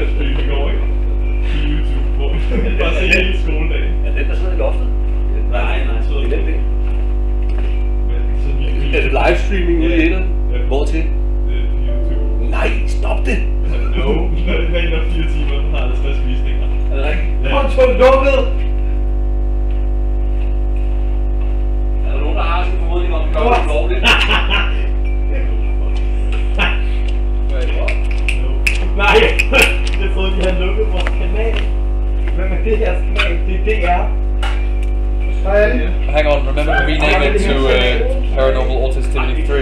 livestream i går, ikke? På YouTube, hvor vi bare se hele skoledagen. Er den der sidder i loftet? Nej, Det er den der. Men Er det livestreaming ude i etteren? Hvor til? YouTube. Nej, stop det! No, det er 4 timer, den har 50 visninger. Er det rigtigt? Ja. Konto lukket! Er der nogen, der har sådan en formodning om, at vi gør det lovligt? Nej, det er fordi, han lukkede vores kanal. Hvem er det her kanal? Det er DR. Hang on, remember to rename it to Paranormal Autistictivity 3.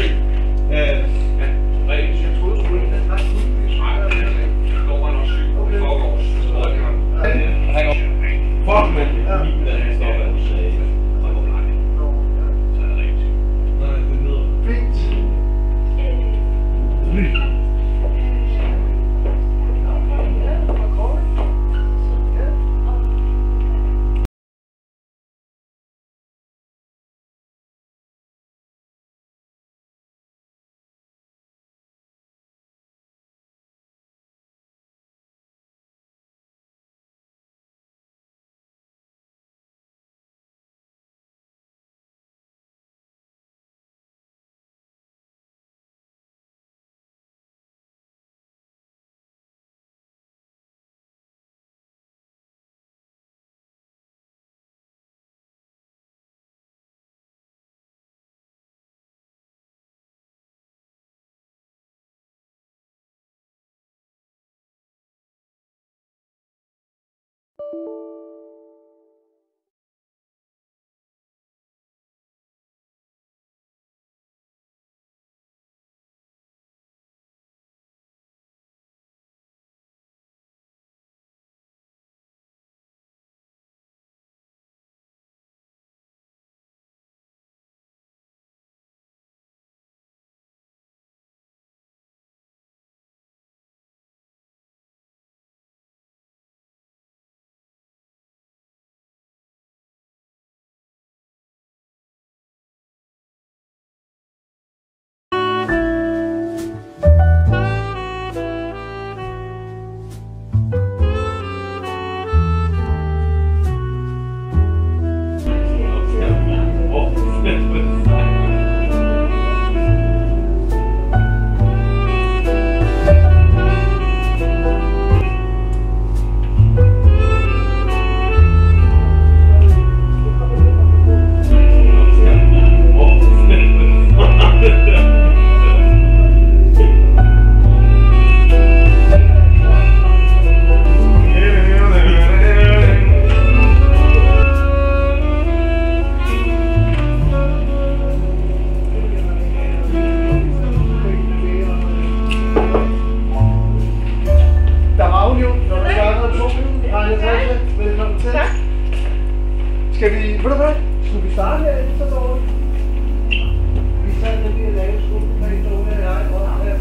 Hang on. Fuck, man. Nej, det er ned. Fint. Skal vi, ved du hvad? Skal vi starte her i så dårligt? Vi sad nemlig at lave skoleplan, der under jeg og her.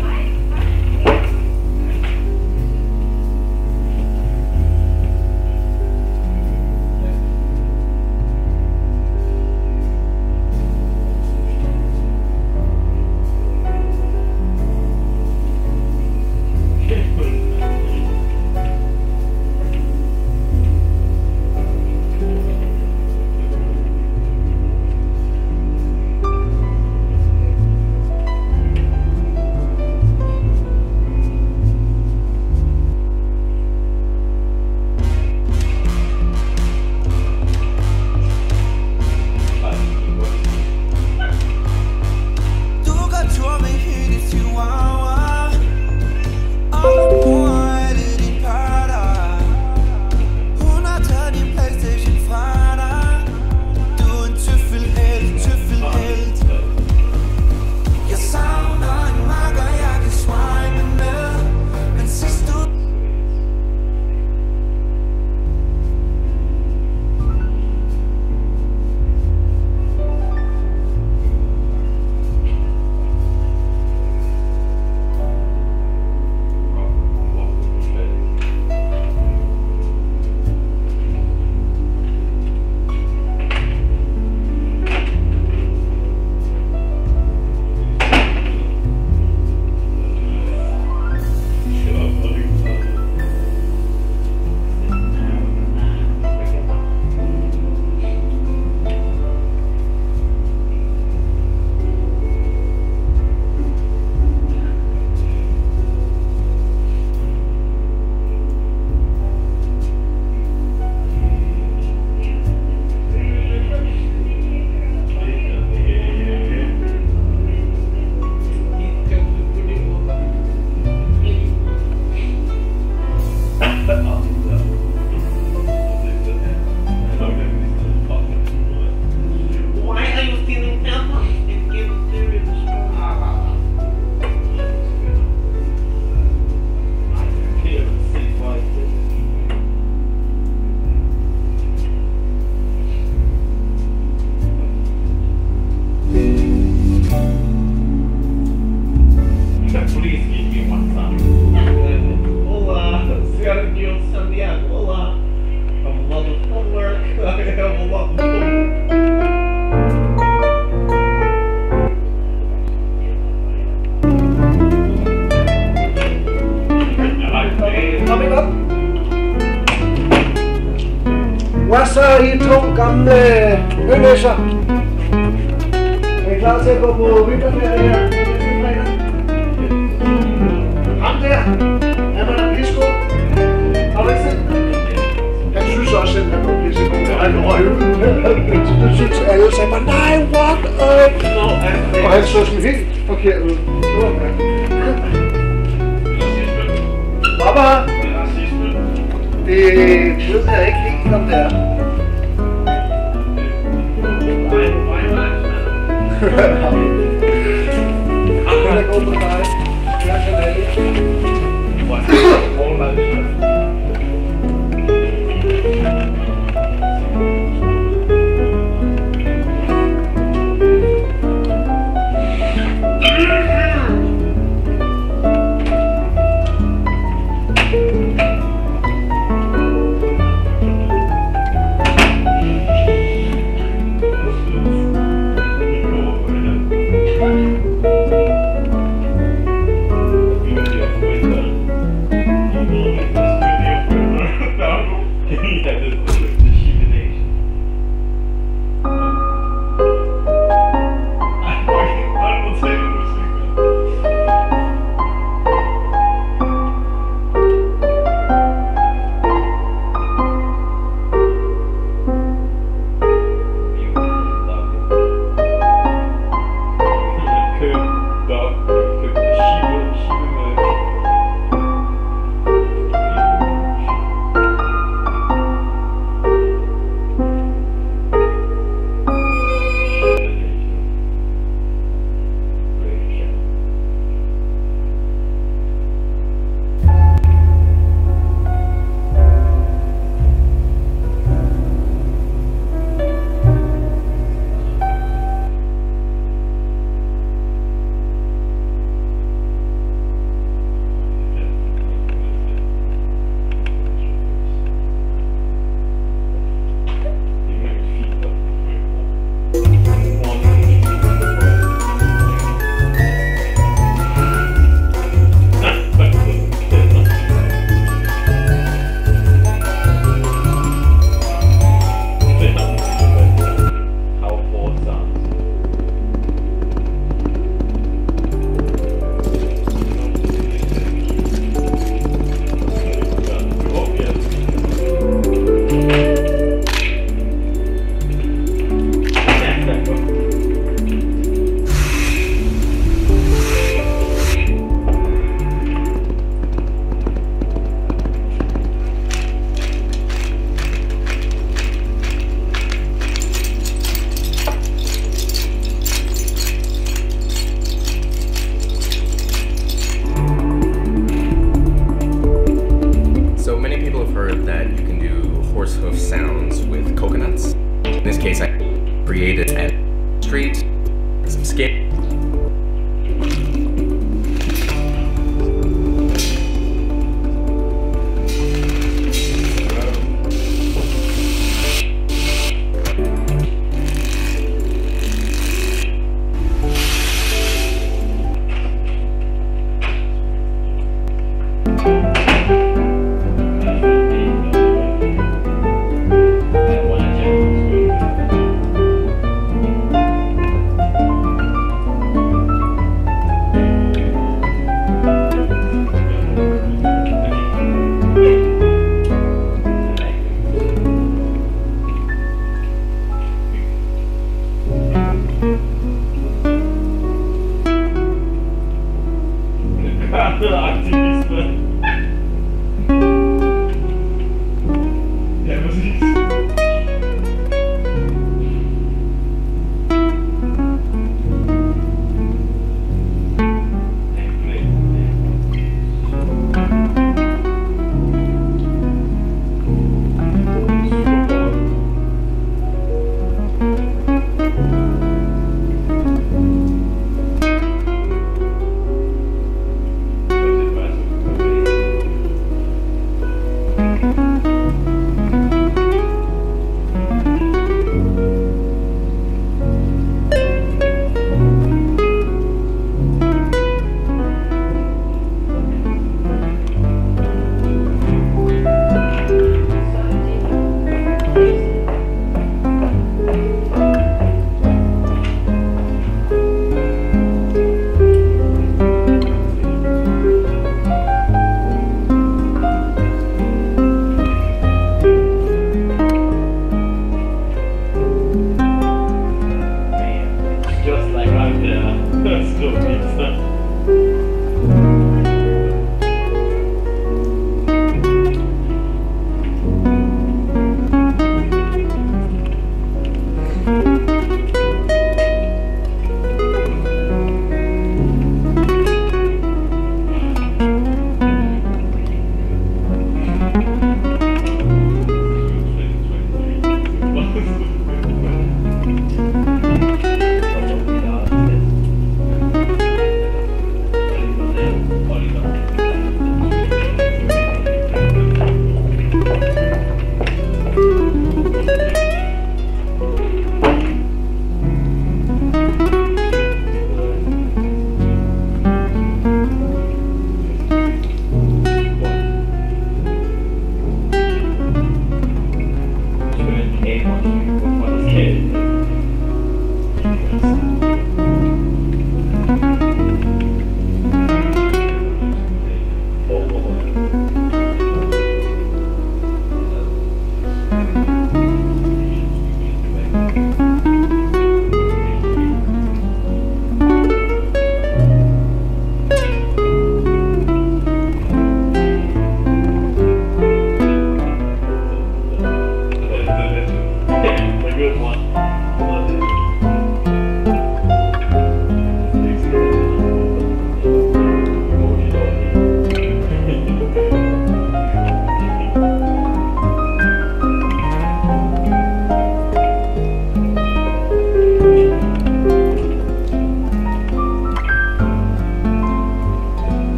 Hvad så I to gamle ønæsser? Er I klar til at gå på vinterferie her næste fredag? Ham der, han var der lige skål. Har du ikke set det? Han synes også selv, at han må blive så god. Han røg ud. Det synes alle sagde bare, nej, what? Og han så sådan helt forkert ud. Papa? Det ved jeg ikke helt, om det er. Jeg går på dig. Jeg kan lade det. In this case, I created a street, some skate.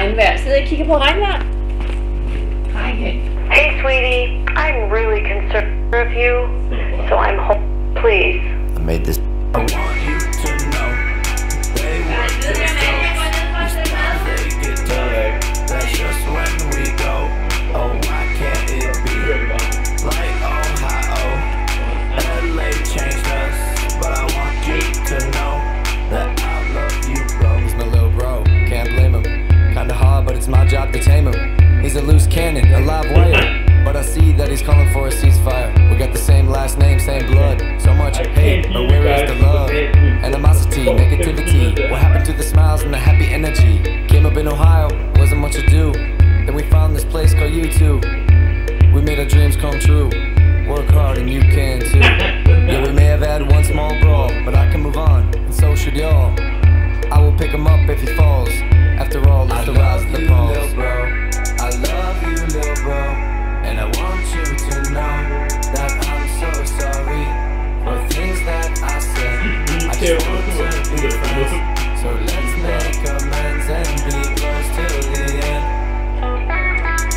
regnvejr. Sidder I og kigger på regnvejr? Hej, Hey, sweetie. I'm really concerned of you, so I'm home. Please. I made this. I want you to know. They work they get done. That's just when we go. Oh, why can't it be like Ohio? LA changed us, but I want you to know that I love you, bro. He's my little bro, can't blame him. Kinda hard, but it's my job to tame him. He's a loose cannon, a live wire. But I see that he's calling for a ceasefire. We got the same last name, same blood. So much hate, but where is the love? Animosity, negativity. What happened to the smiles and the happy energy? Came up in Ohio, wasn't much to do. Then we found this place called U2. We made our dreams come true. Work hard and you can too. Yeah, we may have had one small brawl, but I can move on, and so should y'all. I will pick him up if he falls. After all, it's the rise of the balls. I love you, little bro. And I want you to know that I'm so sorry for things that I said. I just want to be friends, so let's make amends and be close till the end.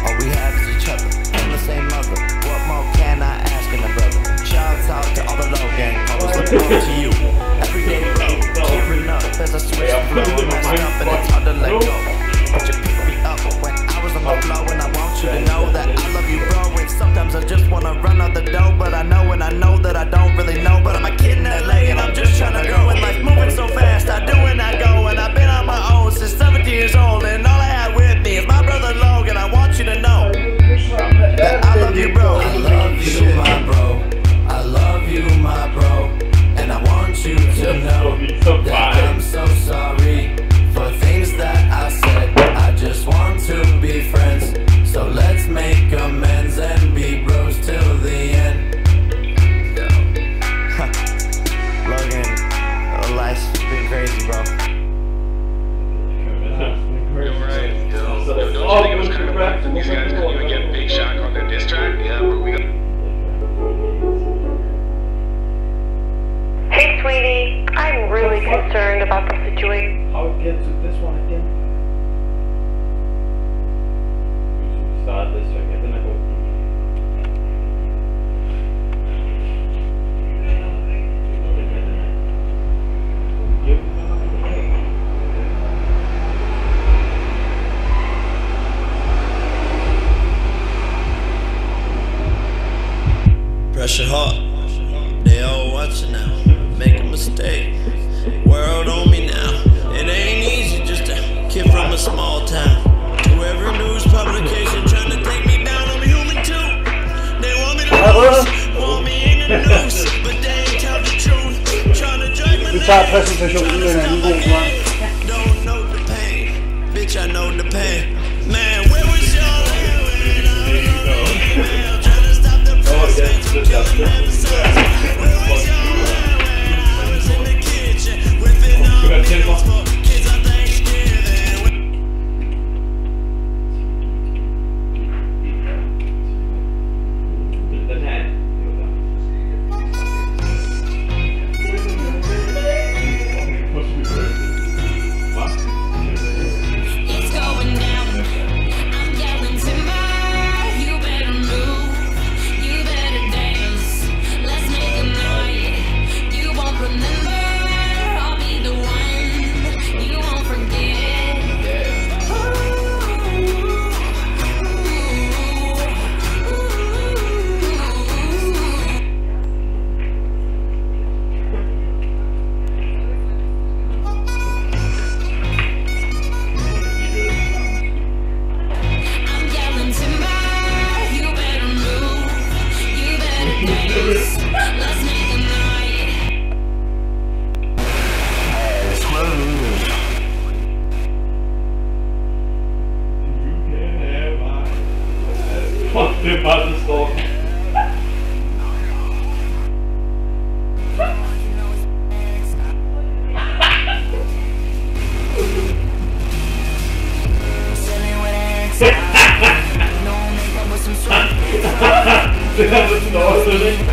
All we have is each other, from the same mother. What more can I ask in a brother? Shouts out to all the low gang, always look forward to you. Every day, bro, tearing up as I switch flow and messed up and it's hard to let go. But you pick me up when I was on the flow, and I want you to know that I love you, bro. And sometimes I just wanna run out the door, but I know and I know that I don't really know. But I'm a kid in LA and I'm just trying to grow, and life's moving so fast. I do and I go, and I've been on my own since 17 years old, and all I had with me is my brother Logan. I want you to know that I love you, bro. I love you, my bro. I love you, my bro. And I want you to know that I'm so sorry for things that I said. I just want to be friends, so let's make amends and be bros till the end. Logan, life's been crazy, bro. Don't you think it was kind of rough that these guys couldn't even get Big Shock on their diss track? Yeah, but we got... Hey, sweetie. I'm really concerned about the situation. How it get to this one again? We should start this again. Then I go. Pressure hot, they all watching now. Make a mistake, world on me now. It ain't easy, just a kid from a small town. To every news publication trying to take me down, I'm human too. They want me to lose, want me in the news, but they ain't tell the truth. Trying to drag my Vi tager præsentationen med en anden god gang. Don't know the pain, bitch I know the pain. Man, where was y'all at when I was on the email? Trying to stop the president from killing episodes. Where was y'all at when I was in the kitchen whipping up meals for kids on Thanksgiving? Den her. It's going down. I'm yelling timber. You better move. You better dance. Let's make a night. You won't remember. I'll be the one. You won't forget. I'm yelling timber. You better move. You better dance. Let's make a night. Det er bare, det står. Det er det står, det er ikke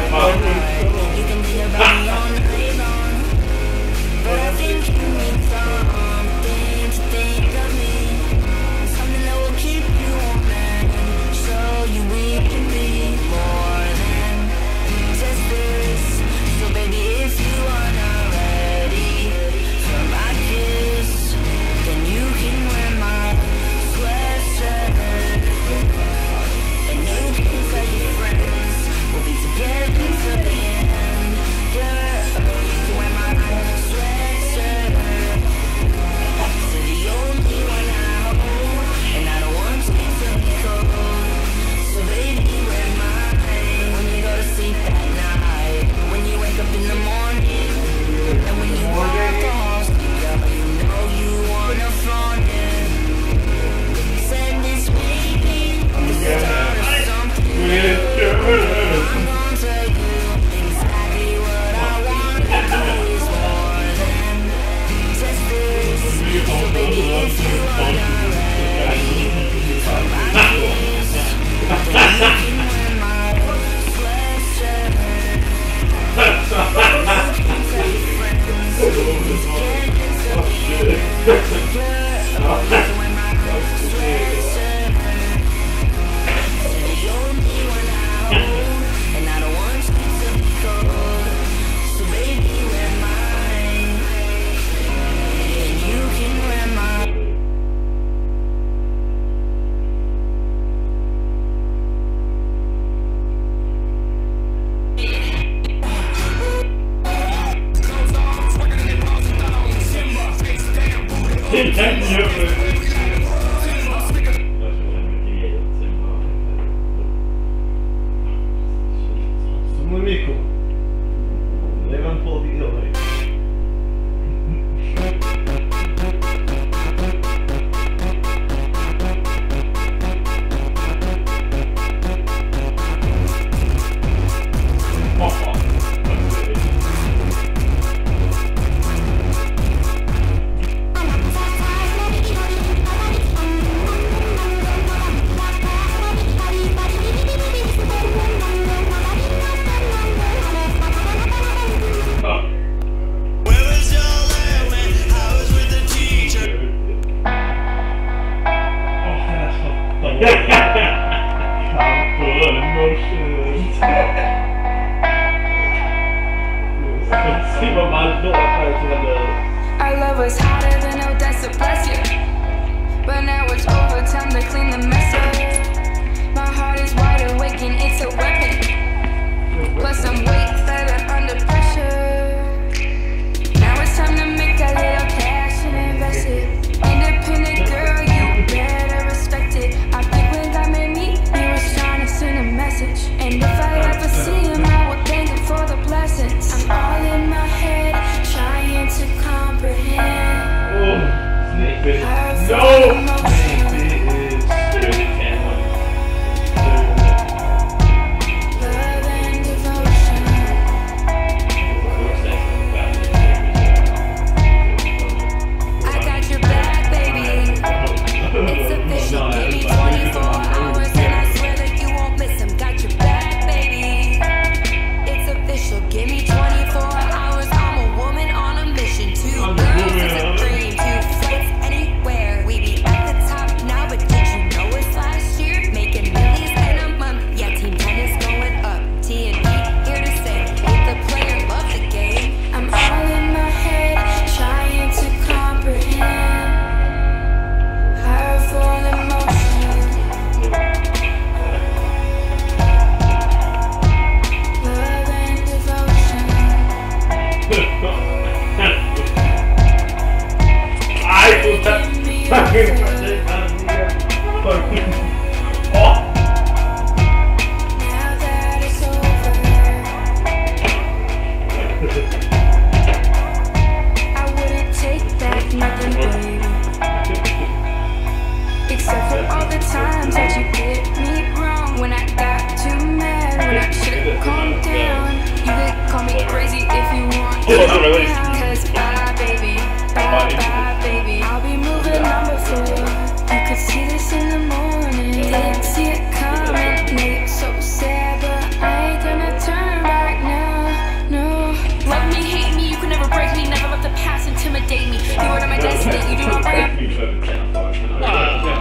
Our love was hotter than Odessa, bless you. But now it's over, time to clean the mess up. My heart is wide awake and it's a weapon. Plus I'm way better under pressure. Now it's time to make a little cash and invest it. Independent girl, you better respect it. I think when God made me, he was trying to send a message. And if I ever see him, I will thank him for the blessings. I'm all in my head, trying to comprehend.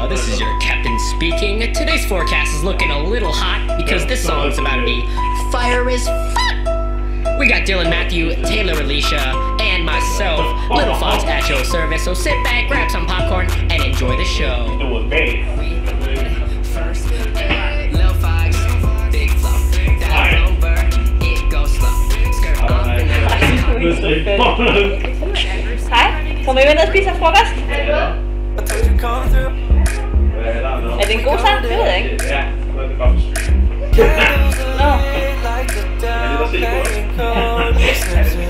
This is your captain speaking. Today's forecast is looking a little hot because this song's about to be fire as fuck. We got Dylan, Matthew, Taylor, Alicia, and myself, Little Fox at your service. So sit back, grab some popcorn, and enjoy the show. It was made. First, Lil Fox, big flow, down over, it goes slow. Skirt off and Hej, kommer I ned og spise frokost? Er det en god sang? Det ved jeg ikke. Ja, det er godt.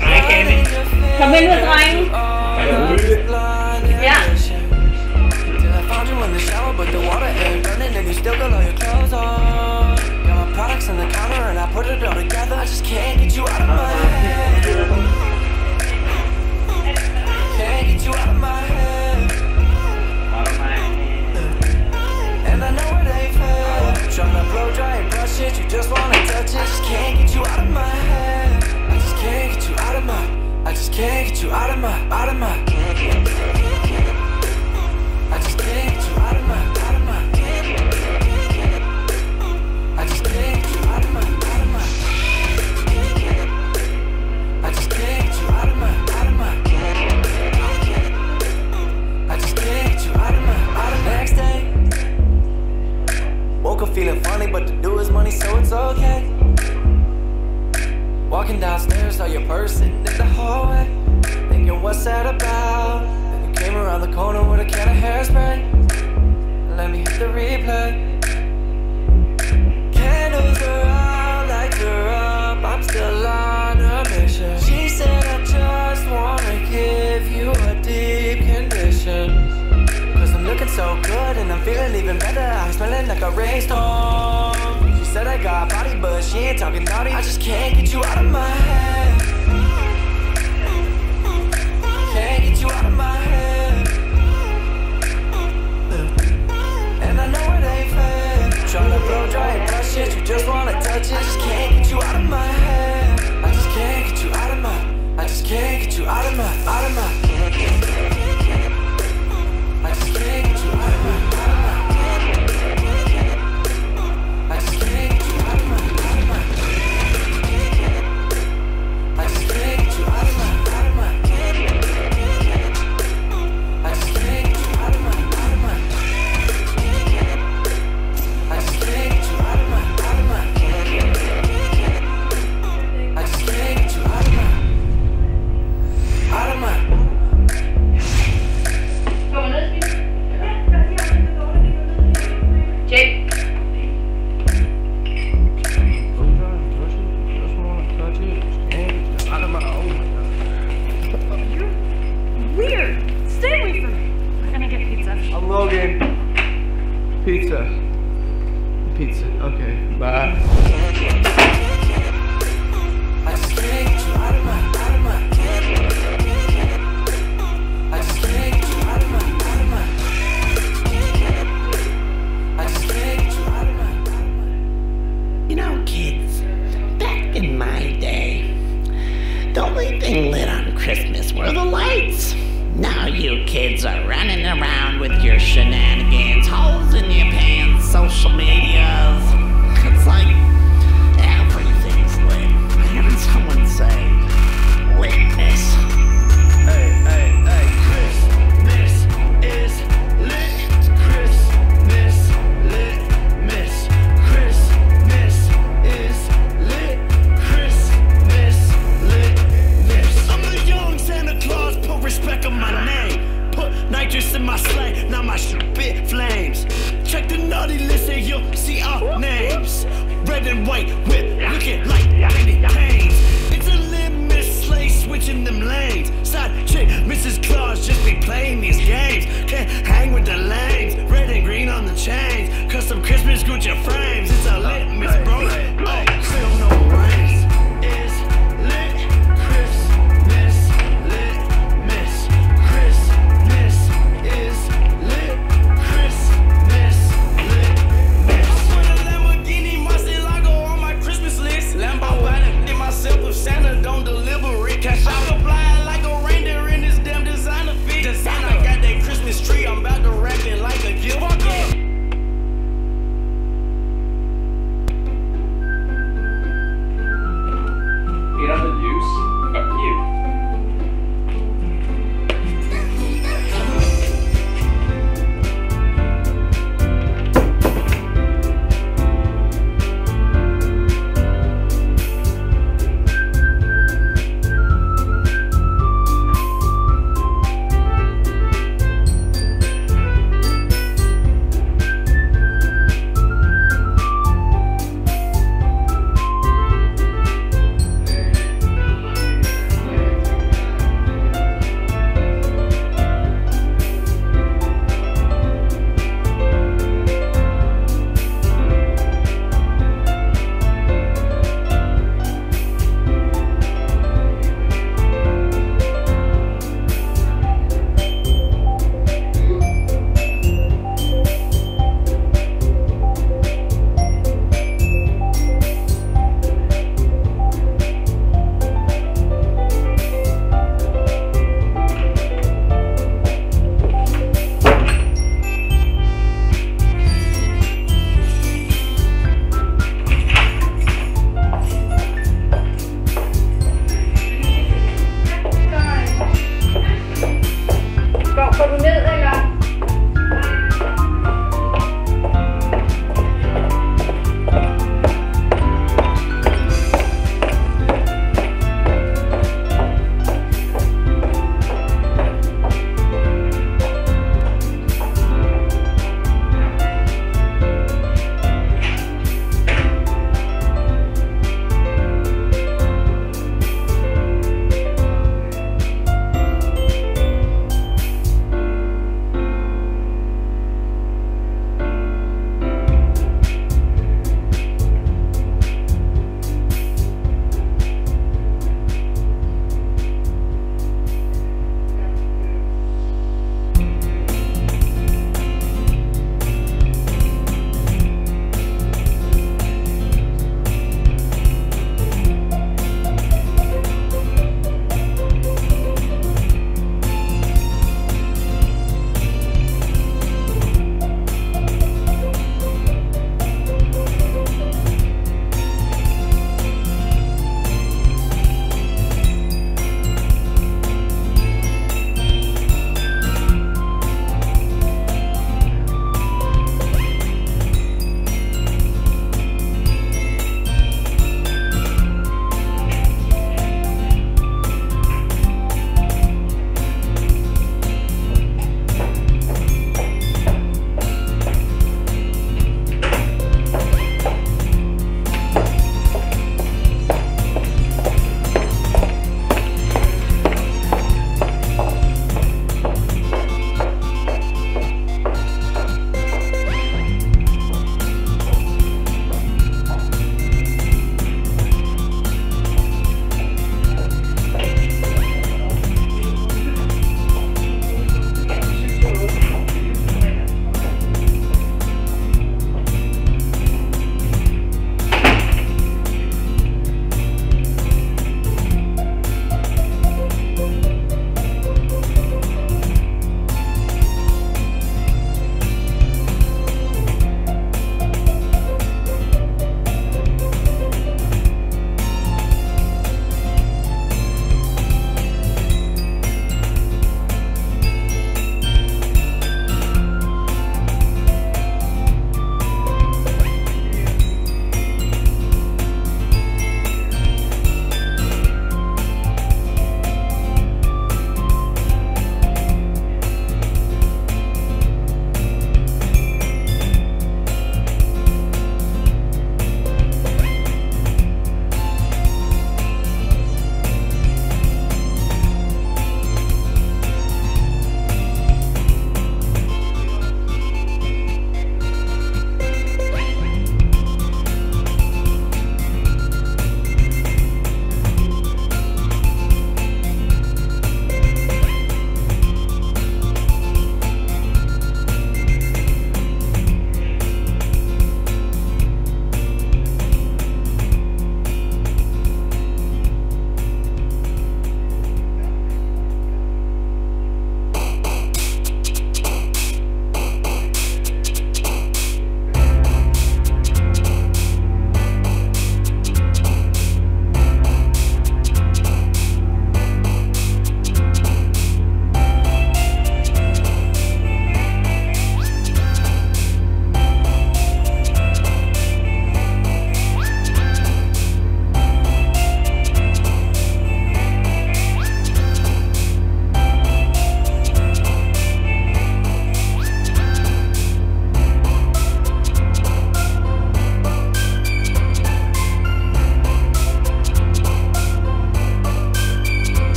Hej, Candy. Kom ind med drengen. Ja. Products on the counter and I put it all together. I just can't get you out of my head. Can't get you out of my head. feeling funny, but to do is money, so it's okay. Walking downstairs, saw your purse sitting in the hallway. Thinking, what's that about? Then you came around the corner with a can of hairspray. Let me hit the replay. Candles are out, lights are up, I'm still on a mission. She said, I just wanna give you a deep condition. Cause I'm looking so good and I'm feeling even better. I'm smelling like a rainstorm. She said I got a body, but she ain't talking naughty. I just can't get you out of my head. Can't get you out of my head. And I know it ain't fair. Tryna blow dry and touch shit, you just wanna touch it. I just can't get you out of my head. I just can't get you out of my. I just can't get you out of my. I just can't get you out of my. I just can't get you out of my. I just can't get you out of my. I just can't get you out of my. I just can't get you out of my. I just can't get you out of my. Out of my. Jake. You're weird. Stay away from me. We're gonna get pizza. I'm Logan. Pizza. Pizza. Okay, bye. I just can't get you out of my. I just can't get you out of my. I just can't get you out of my. You know, kids, back in my day, the only thing lit on Christmas were the lights. Now you kids are running around with your shenanigans, holes in your pants, social medias. It's like everything's lit. I heard someone say litness. Hey, Christmas is lit. Christmas lit. Miss Christmas is lit. Christmas lit. Miss. I'm the young Santa Claus. Put respect on my name. Put nitrous in my sleigh. Now my spit flames. Check the naughty list and you'll see our names. Red and white whip, looking like candy canes. It's a limit sleigh switching them lanes. Side chick, Mrs. Claus just be playing these games. Can't hang with the lanes. Red and green on the chains. Custom Christmas Gucci frames. It's a litmus, bro. Oh, still no rains. Is lit. Christmas lit. Miss Christmas is lit. Christmas lit. Miss. I put a Lamborghini Murcielago on my Christmas list. Lambo, I done did myself if Santa don't deliver it. Cash out the fly like a reindeer in this damn designer fit. And I got that Christmas tree, I'm about to wrap it like a gift.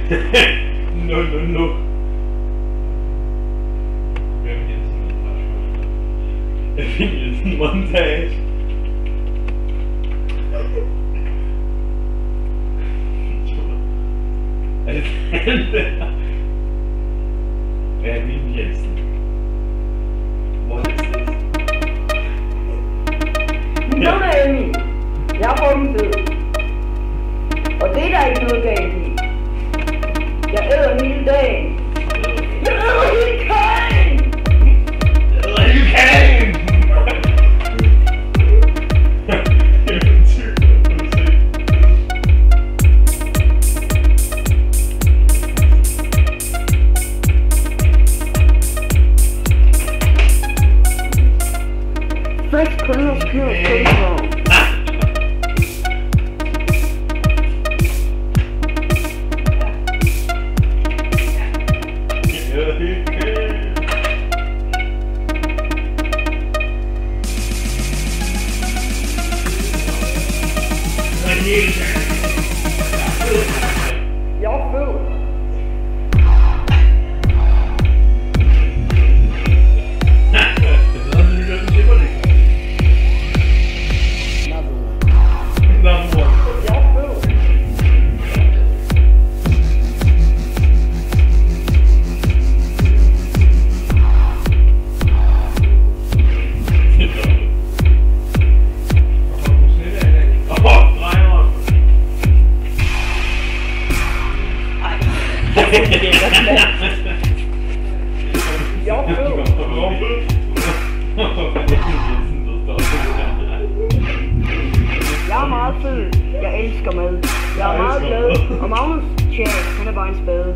No. Jensen montage. Er det der? Hvad er min Jensen? What is this? Mit navn er Emil. Jeg er fucking fed. Og det er der ikke noget galt i. Jeg æder hele dagen. Jeg æder hele kagen! Jeg æder hele kagen! Fresh criminals kill pretty wrong. Y'all food. Jeg er meget fed. Jeg elsker mad. Jeg er meget glad. Og Magnus, tja, han er bare en spade.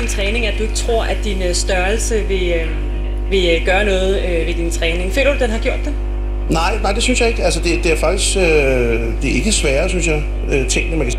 Træning, at du ikke tror, at din størrelse vil gøre noget ved din træning. Føler du, at den har gjort det? Nej, det synes jeg ikke. Altså, det er faktisk det er ikke svære, synes jeg, tingene, man kan...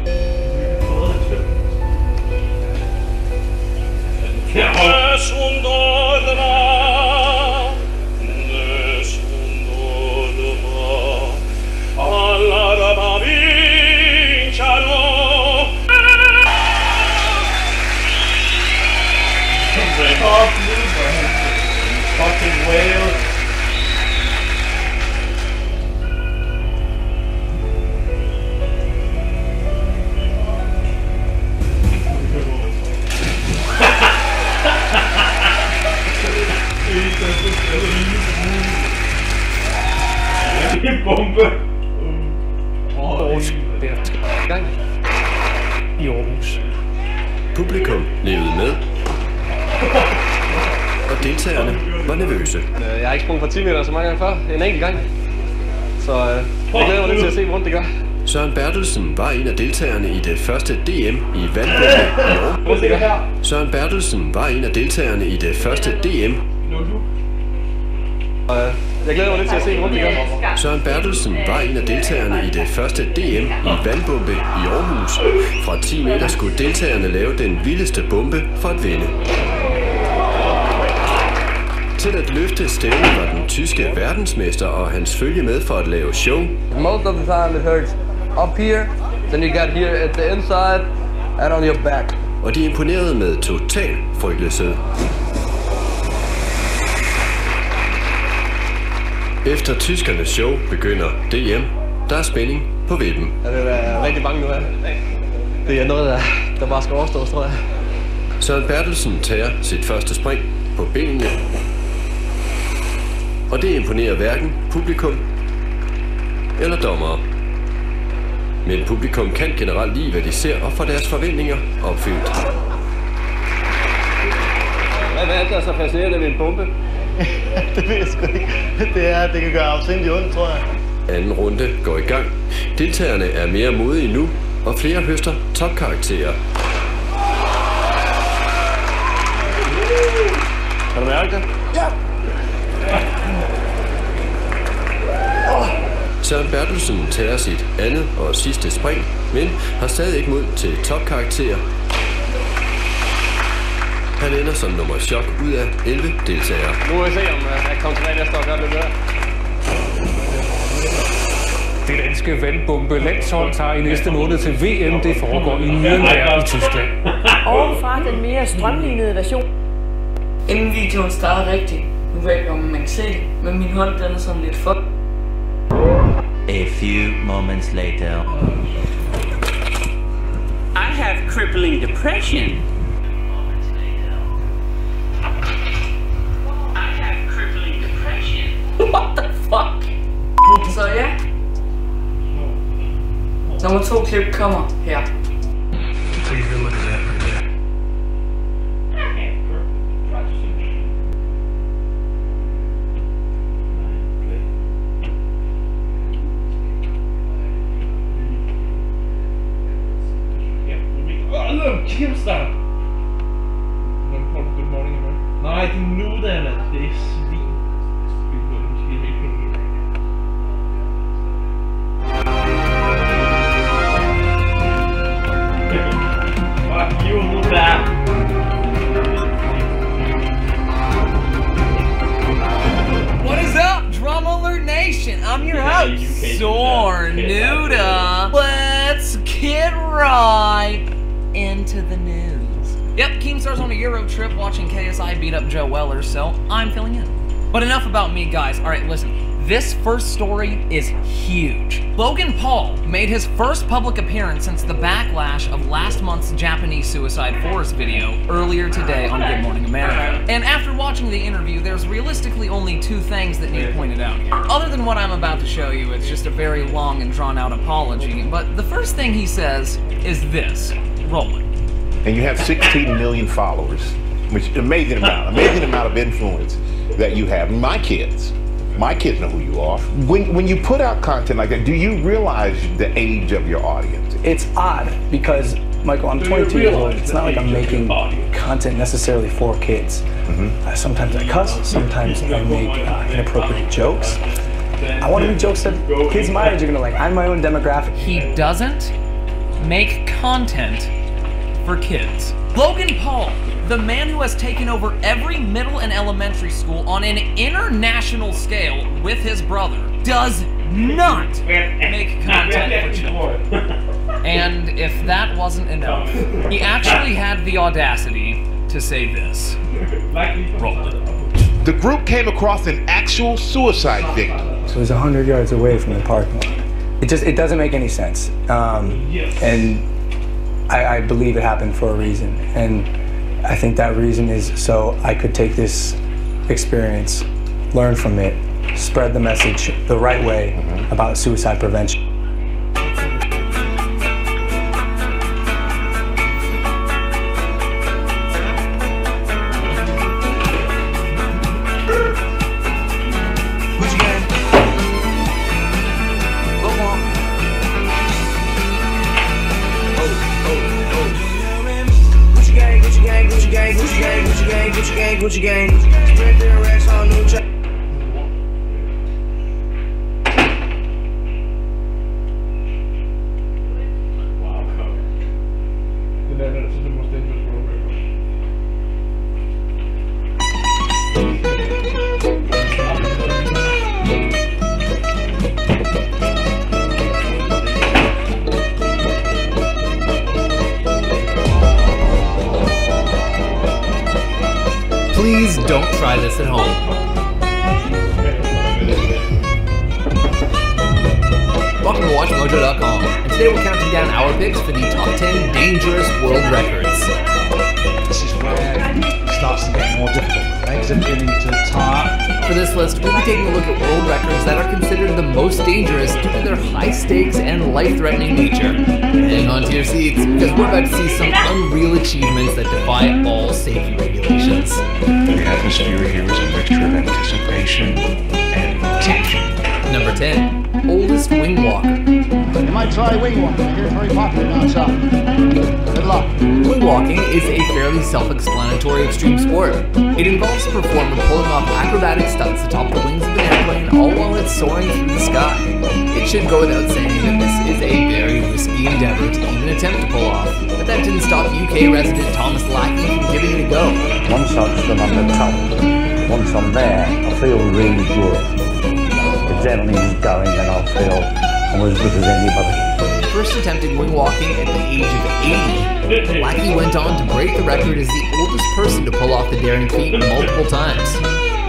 Fucking whale. Bombe. Gang i Aarhus. Publikum levede med, og deltagerne var nervøse. Jeg har ikke sprunget fra 10 meter så mange gange før, en enkelt gang. Så jeg glæder mig lidt til at se, hvor det gør. Søren Bertelsen var en af deltagerne i det første DM i vandbombe i Aarhus. Søren Bertelsen var en af deltagerne i det første DM. Jeg glæder mig lidt til at se, hvor det gør. Søren Bertelsen var en af deltagerne i det første DM i vandbombe i Aarhus. Fra 10 meter skulle deltagerne lave den vildeste bombe for at vinde. Til at løfte stævnen var den tyske verdensmester og hans følge med for at lave show. Most of the time it hurts up here, then you got here at the inside and on your back. Og de imponerede med total frygtløshed. Efter tyskernes show begynder DM. Der er spænding på vippen. Jeg vil være rigtig bange nu her. Det er noget, der bare skal overstås, tror jeg. Søren Bertelsen tager sit første spring på benene. Og det imponerer hverken publikum eller dommere. Men publikum kan generelt lide, hvad de ser, og få deres forventninger opfyldt. Hvad er det, der er så fascinerende ved en bombe? Det ved jeg sgu ikke. Det er, at det kan gøre afsindigt ondt, tror jeg. Anden runde går i gang. Deltagerne er mere modige nu, og flere høster topkarakterer. Kan du mærke det? Ja. Søren Bertelsen tager sit andet og sidste spring, men har stadig ikke mod til topkarakterer. Han ender som nummer chok ud af 11 deltagere. Nu må vi se, om jeg kommer tilbage næste år og gør det der. Det danske vandbombe-landshold tager i næste måned til VM. Det foregår i Nürnberg i Tyskland. Ovenfra den mere strømlignede version. Inden videoen starter rigtigt, nu ved jeg ikke, om man kan se det, men min hånd den er sådan lidt for. A few moments later. I have crippling depression. What the fuck? Så ja. Nummer 2 klip kommer her. Take a look at that right there. Kim start. Good morning, man. Nej, de nuderne, det er svin. Fuck you, Muda. What is up, Drama Alert Nation? I'm your host, Sor Nuda. Let's get right into the news. Yep, Keemstar's on a Euro trip watching KSI beat up Joe Weller, so I'm filling in. But enough about me, guys. Alright, listen. This first story is huge. Logan Paul made his first public appearance since the backlash of last month's Japanese suicide forest video earlier today on Good Morning America. And after watching the interview, there's realistically only 2 things that need pointed out here. Other than what I'm about to show you, it's just a very long and drawn out apology. But the first thing he says is this. Roll it. And you have 16 million followers, which is an amazing amount of influence that you have. My kids know who you are. When you put out content like that, do you realize the age of your audience? It's odd because, Michael, I'm 22 years old. It's not like I'm making content necessarily for kids. Sometimes I cuss, sometimes I make inappropriate jokes. I want to make jokes that kids my age are gonna like. I'm my own demographic. He doesn't make content for kids. Logan Paul, the man who has taken over every middle and elementary school on an international scale with his brother, does not make content for children. And if that wasn't enough, he actually had the audacity to say this. Roll it. The group came across an actual suicide victim. So it was 100 yards away from the parking lot. It doesn't make any sense. And I believe it happened for a reason. And I think that reason is so I could take this experience, learn from it, spread the message the right way about suicide prevention. Gucci gang, spread their racks on new track. Please don't try this at home. Welcome to WatchMojo.com, and today we're counting down our picks for the top 10 dangerous world records. This is where it starts to get more difficult, right? Because then you get into tehat, For this list, we'll be taking a look at world records that are considered the most dangerous due to their high stakes and life-threatening nature. Hang on to your seats, because we're about to see some unreal achievements that defy all safety regulations. The atmosphere here is a mixture of anticipation and tension. Number 10. Oldest wing walker. You might try wing walking. It's very popular now, so good luck. Wing walking is a fairly self-explanatory extreme sport. It involves a performer pulling off acrobatic stunts atop the wings of an airplane, all while it's soaring through the sky. It should go without saying that this is a very risky endeavor to even attempt to pull off, but that didn't stop UK resident Thomas Lackey from giving it a go. Once I've stood on the top, once I'm there, I feel really good. Adrenaline's going and I feel I'm as good as anybody. First attempting wing walking at the age of 80, Lackey went on to break the record as the oldest person to pull off the daring feat multiple times.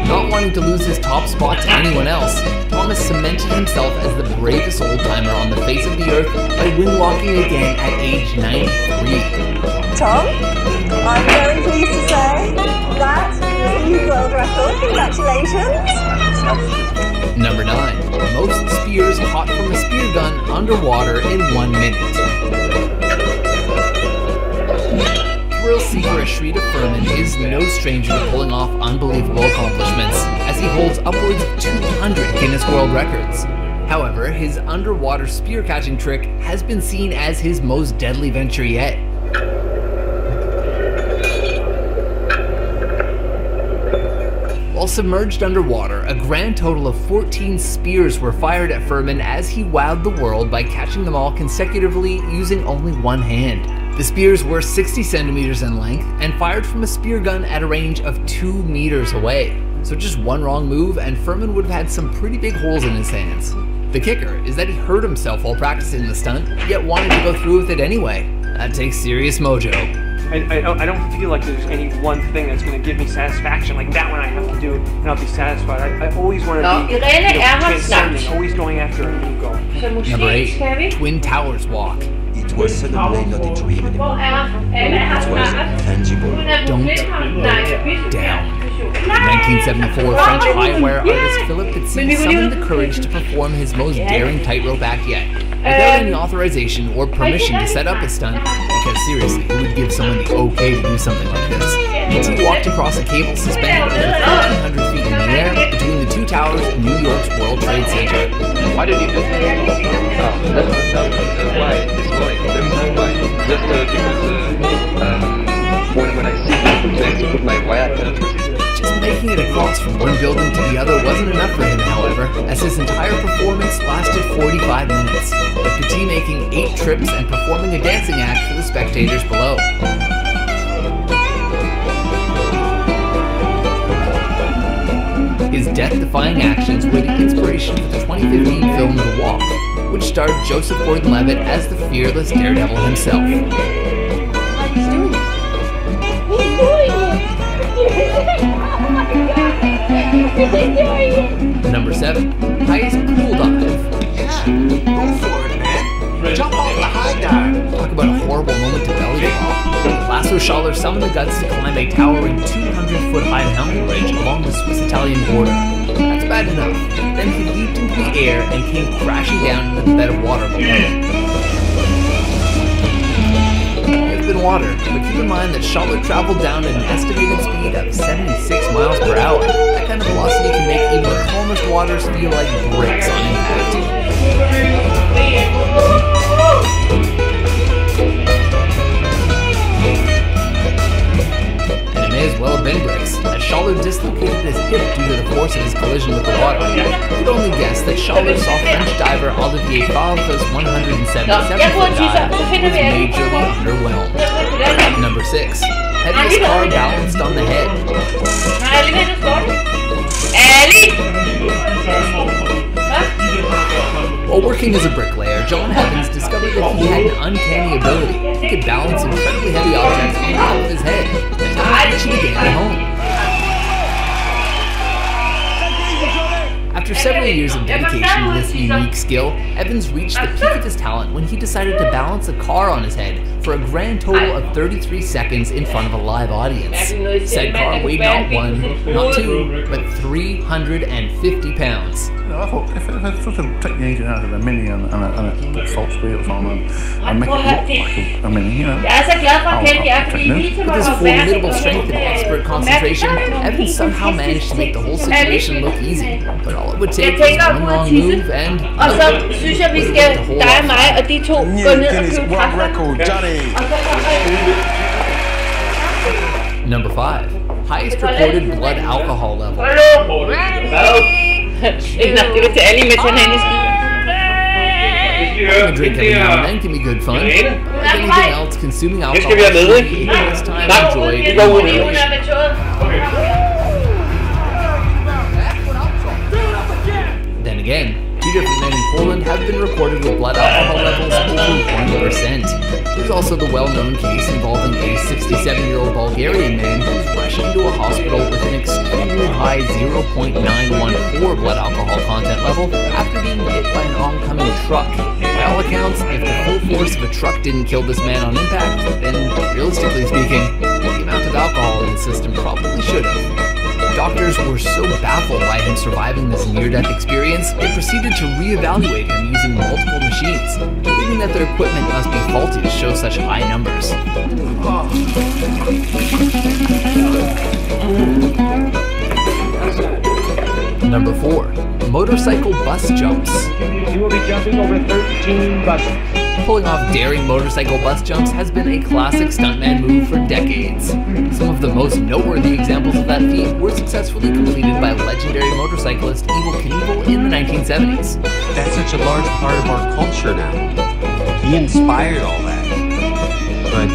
Not wanting to lose his top spot to anyone else, Thomas cemented himself as the bravest old-timer on the face of the earth by wing walking again at age 93. Tom, I'm very pleased to say that is a new world record. Congratulations. Number 9. Most spears caught from a spear gun underwater in 1 minute. Thrill seeker Ashrita Furman is no stranger to pulling off unbelievable accomplishments, as he holds upwards of 200 Guinness World Records. However, his underwater spear catching trick has been seen as his most deadly venture yet. While submerged underwater, a grand total of 14 spears were fired at Furman as he wowed the world by catching them all consecutively using only one hand. The spears were 60 centimeters in length and fired from a spear gun at a range of 2 meters away. So just one wrong move and Furman would have had some pretty big holes in his hands. The kicker is that he hurt himself while practicing the stunt, yet wanted to go through with it anyway. That takes serious mojo. I don't feel like there's any one thing that's going to give me satisfaction. Like that one I have to do and I'll be satisfied. I always want to be transcending, always going after a new goal. Number 8. Twin Towers Walk. It was suddenly not a dream anymore. It was tangible. Don't look down. 1974, French high-wire artist Philippe Petit summoned the courage to perform his most daring tightrope act yet, without any authorization or permission to set up a stunt, because seriously, who would give someone the okay to do something like this? Petit walked across a cable suspended over 1,400 feet in the air between the 2 towers of New York's World Trade Center. Why did you do this? Why? This way. There is no why. Just because when I see people trying to put my wire Just making it across from one building to the other wasn't enough for him, however, as his entire performance lasted 45 minutes, with Petit making 8 trips and performing a dancing act for the spectators below. His death-defying actions were the inspiration for the 2015 film The Walk, which starred Joseph Gordon-Levitt as the fearless daredevil himself. Number 7. Highest pool dive. Yeah, go for it, man. Jump off the high dive. Talk about a horrible moment to belly flop. Lasso Schaller summoned the guts to climb a towering 200-foot-high mountain ridge along the Swiss-Italian border. That's bad enough. Then he leaped into the air and came crashing down into the bed of water below. It's been water, but keep in mind that Schaller traveled down at an estimated speed of 76 miles per hour. That kind of velocity can make even the calmest waters feel like bricks on impact. And it may as well have been bricks, as Schaller dislocated his hip due to the force of his collision with the water. You'd only guess that Schaller saw French diver Olivier Favre's 177-foot dive was majorly underwhelmed. Number 6. Heaviest car balanced on the head. While working as a bricklayer, John Evans discovered that he had an uncanny ability. He could balance incredibly heavy objects on top of his head, a task which he began at home. After several years of dedication to this unique skill, Evans reached the peak of his talent when he decided to balance a car on his head for a grand total of 33 seconds in front of a live audience. Said car weighed not 1, not 2, but 350 pounds. I thought if I sort of take the engine out of a Mini and a Salt Speed or something, and make it look like a Mini, you know. With his formidable strength and expert concentration, Evans somehow managed to make the whole situation look easy. But all it would take was one wrong move and... Og så synes jeg, vi skal, dig og mig og de to gå ned og købe kaffe. Number 5. Highest recorded blood alcohol level. Det var til alle med tænderne. A drink every now and then can be good fun, but like anything else, consuming alcohol should be it's time enjoyed in moderation. Then again, 2 different men in Poland have been recorded with blood alcohol levels over 1%. There's also the well-known case involving a 67-year-old Bulgarian man who's rushed into a hospital with an extremely high 0.914 blood alcohol content level after being hit by an oncoming truck. By all accounts, if the full force of a truck didn't kill this man on impact, then realistically speaking, the amount of alcohol in the system probably should have. Doctors were so baffled by him surviving this near-death experience, they proceeded to re-evaluate him using multiple machines, believing that their equipment must be faulty to show such high numbers. Number 4. Motorcycle bus jumps. You will be jumping over 13 buses. Pulling off daring motorcycle bus jumps has been a classic stuntman move for decades. Some of the most noteworthy examples of that feat were successfully completed by legendary motorcyclist Evel Knievel in the 1970s. That's such a large part of our culture now. He inspired all that, but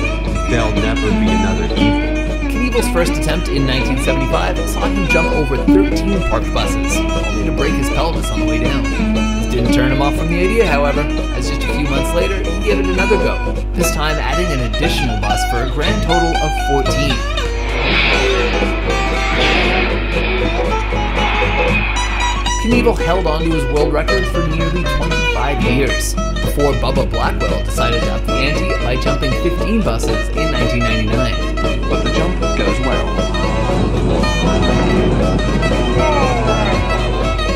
there'll never be another Evel. Knievel's first attempt in 1975 saw him jump over 13 parked buses, only to break his pelvis on the way down. This didn't turn him off from the idea, however, as just a few months later, he gave it another go, this time adding an additional bus for a grand total of 14. Knievel held on to his world record for nearly 25 years, before Bubba Blackwell decided to up the ante by jumping 15 buses in 1999. But the jump goes well.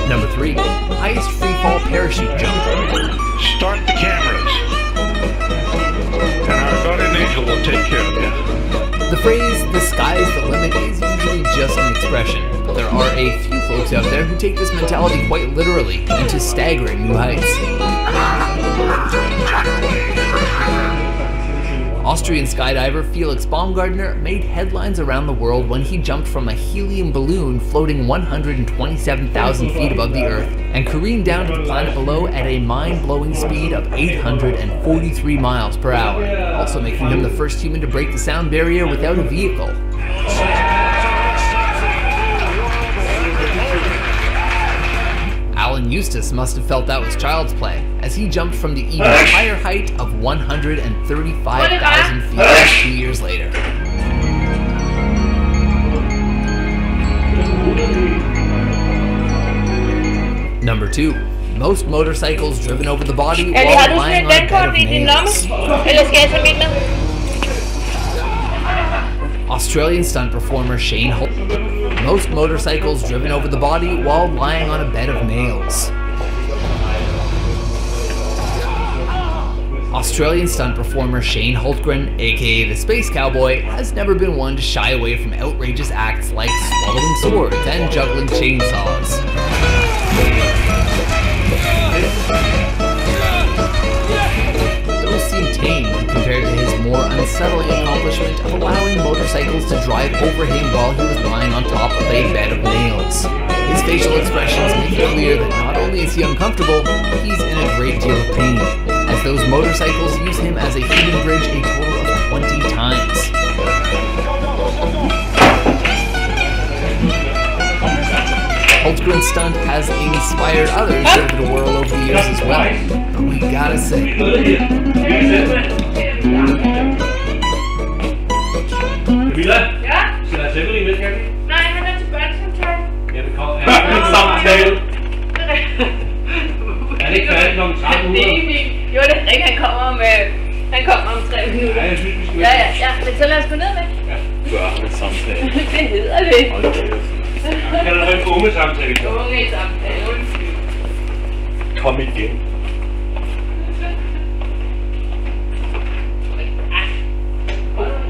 Number 3. Highest free-fall parachute jump. Start the cameras, and our guardian angel will take care of you. The phrase, "the sky's the limit," is usually just an expression, but there are a few folks out there who take this mentality quite literally and to staggering new heights. Austrian skydiver Felix Baumgartner made headlines around the world when he jumped from a helium balloon floating 127,000 feet above the Earth and careened down to the planet below at a mind-blowing speed of 843 miles per hour, also making him the first human to break the sound barrier without a vehicle. Alan Eustace must have felt that was child's play, as he jumped from the even higher height of 135,000 feet 2 years later. Number 2. Most motorcycles driven over the body while lying on a bed of nails. Australian stunt performer Shane Holt. Most motorcycles driven over the body while lying on a bed of nails. Australian stunt performer Shane Hultgren, aka the Space Cowboy, has never been one to shy away from outrageous acts like swallowing swords and juggling chainsaws. Those seem tame when compared to his more unsettling accomplishment of allowing motorcycles to drive over him while he was lying on top of a bed of nails. His facial expressions make it clear that not only is he uncomfortable, he's in a great deal of pain, as those motorcycles use him as a human bridge a total of 20 times. Hultgren's stunt has inspired others over the world over the years as well, but we gotta say... Camilla? Ja? Skal der Severin med, kan vi? Nej, han er til børnesamtale. Jeg vil komme samtale. ikke færdig kl. 13 uger? Jo, det er rigtigt, han kommer om 3 minutter. Ja, jeg synes, vi skal Ja, men så lad os gå ned med. Ja, børnesamtale. Det hedder det. Hold da kæft. Jeg kalder det en ungesamtale. Ungesamtale, undskyld. Kom igen.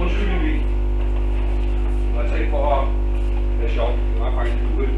Undskyld, vi. Det var altså ikke for at være sjov. Det var faktisk en uheld.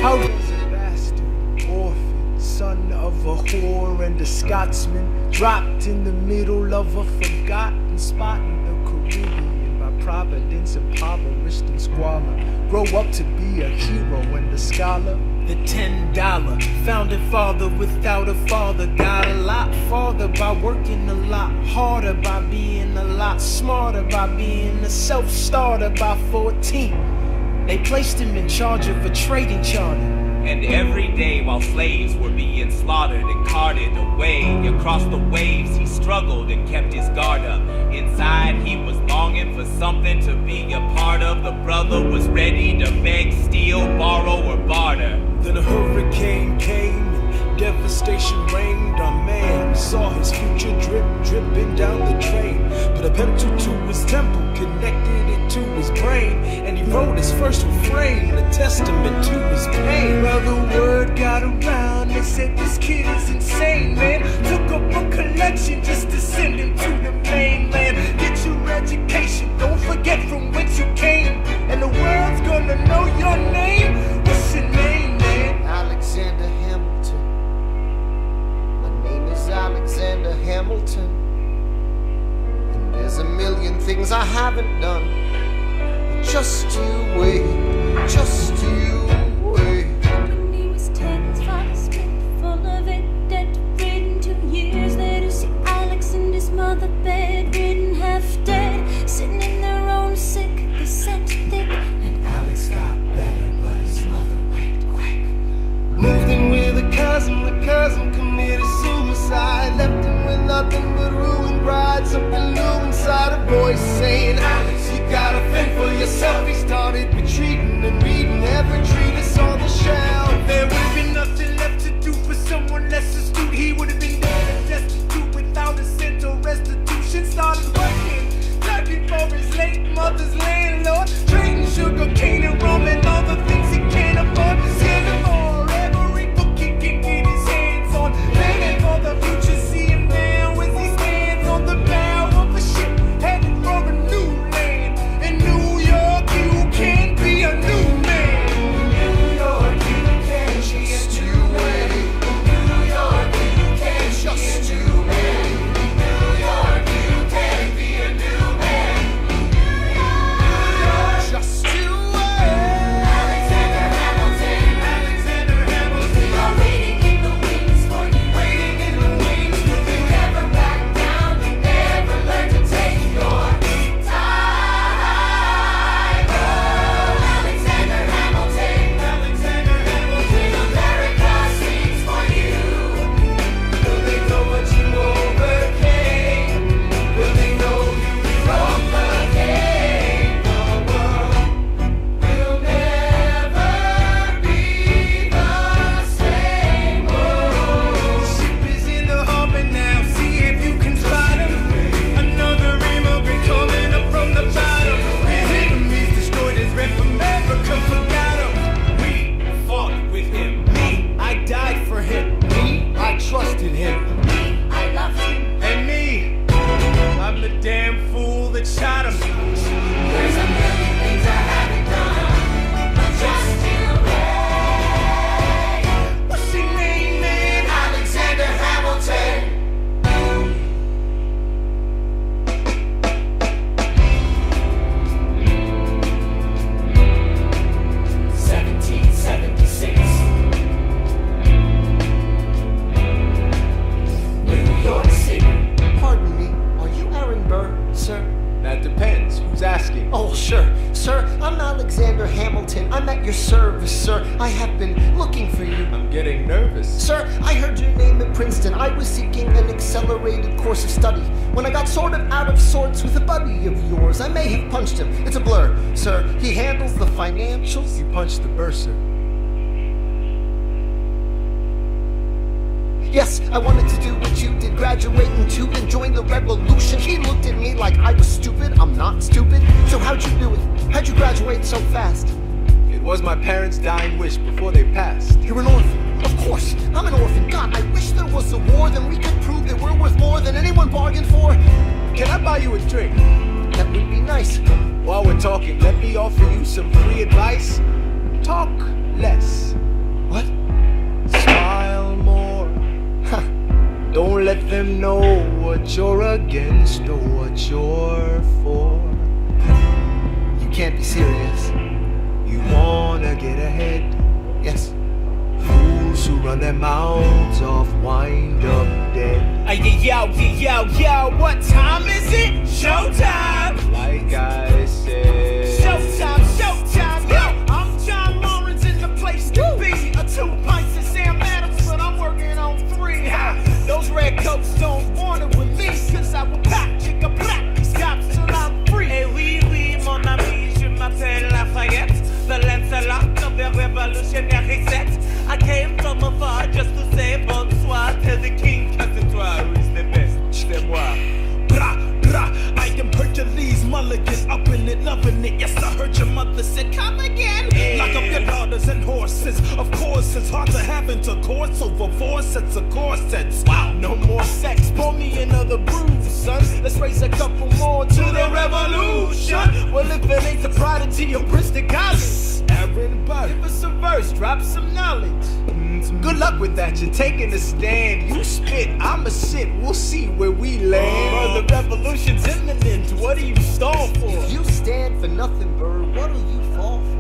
How does a bastard, orphan, son of a whore and a Scotsman, dropped in the middle of a forgotten spot in the Caribbean by providence, impoverished and squalor, grow up to be a hero and a scholar? The $10 founding father without a father got a lot farther by working a lot harder, by being a lot smarter, by being a self-starter. By 14, they placed him in charge of a trading charter. And every day while slaves were being slaughtered and carted away across the waves, he struggled and kept his guard up. Inside he was longing for something to be a part of. The brother was ready to beg, steal, borrow, or barter. Then a hurricane came and devastation reigned. Our man saw his future dripping down the drain. Put a pencil to his temple, connected it to his brain, and he wrote his first refrain, a testament to his pain. Well, the word got around, they said this kid is insane, man. Took up a collection just to send him to the mainland. Get your education, don't forget from whence you came, and the world's gonna know your name. What's your name, man? Alexander Hamilton. My name is Alexander Hamilton. And there's a million things I haven't done. But just you wait, just you wait. When he was 10, his father spent full of it, debt-ridden. 2 years later, see Alex and his mother bedridden, half dead, sitting in their own sick, the scent thick. And Alex got better, but his mother went quick. Moved in with a cousin, the cousin committed suicide. Left him with nothing but ruined pride. Something new inside a voice saying, Alex, you gotta fend for yourself. He started retreating and reading every treatise on the shelf. There would have been nothing left to do for someone less astute. He would have been dead and destitute without a cent or restitution. Started working, looking for his late mother's landlord, trading sugar cane and rum and all the things he can't afford. Scared him more, every book he can get his hands on. Planning for the future, see him now as he stands on the bow of a ship headed for a new land. In New York, you can be a new man. New York, you can just you wait. New York, you can just you wait. New York, you can be a new man. New York, just you wait. Alexander Hamilton, Alexander Hamilton. I'm waiting in the wings for you. Waiting in the wings for you. You never back down. You never learn to take your time. Alexander Hamilton, Alexander Hamilton. America sings for you. Will they know what you overcame? Will they know you from the game? The world will never be the same. The ship is in the harbor now. See if you can spot him. Another immigrant coming up from the bottom. His enemies destroyed his rep. America forgot him. We fought with him. Me, I died for him. Me, I trusted him. Me, I loved him. And me, I'm the damn fool that shot him. There's a million things I haven't done, but just you wait. What's your name, man? Alexander Hamilton. 1776. New York City. Pardon me, are you Aaron Burr, sir? That depends. Who's asking? Oh, sure. Sir, I'm Alexander Hamilton. I'm at your service, sir. I have been looking for you. I'm getting nervous. Sir, I heard your name at Princeton. I was seeking an accelerated course of study. When I got sort of out of sorts with a buddy of yours, I may have punched him. It's a blur, sir. He handles the financials. You punched the bursar. Yes, I wanted to do what you did, graduating to and join the revolution. He looked at me like I was stupid. I'm not stupid. So how'd you do it? How'd you graduate so fast? It was my parents' dying wish before they passed. You're an orphan. Of course, I'm an orphan. God, I wish there was a war, then we could prove that we're worth more than anyone bargained for. Can I buy you a drink? That would be nice. While we're talking, let me offer you some free advice. Talk less. know what you're against or what you're for. You can't be serious. You wanna get ahead. Yes. Fools who run their mouths off wind up dead. Yo, what time is it? Showtime! Like I said. Showtime, yo! I'm John Lawrence in the place to be. 2 pints of Sam Adams, but I'm working on 3. Those red coats don't want it with me, cause I will pop, chicka black, cops till I'm free. Eh oui, mon ami, je m'appelle Lafayette, the Lancelot of the revolutionary set. I came from afar just to say bonsoir to the king, cause it's who's the best, c'est moi. Bra, bra, I am Hercules Mulligan, up in it, loving it. Yes, I heard your mother said, come again. Lock up your daughters and horses. Of course, it's hard to have intercourse over 4 sets of corsets. Wow, no more sex. Pour me another brew, son. Let's raise a couple more to the revolution. Well, if it ain't the prodigy of Princeton College, Aaron Burr, give us a verse, drop some knowledge. Good luck with that, you're taking a stand. You spit, I'ma sit, we'll see where we land. The revolution's imminent, what do you stall for? If you stand for nothing, Bird, what do you fall for?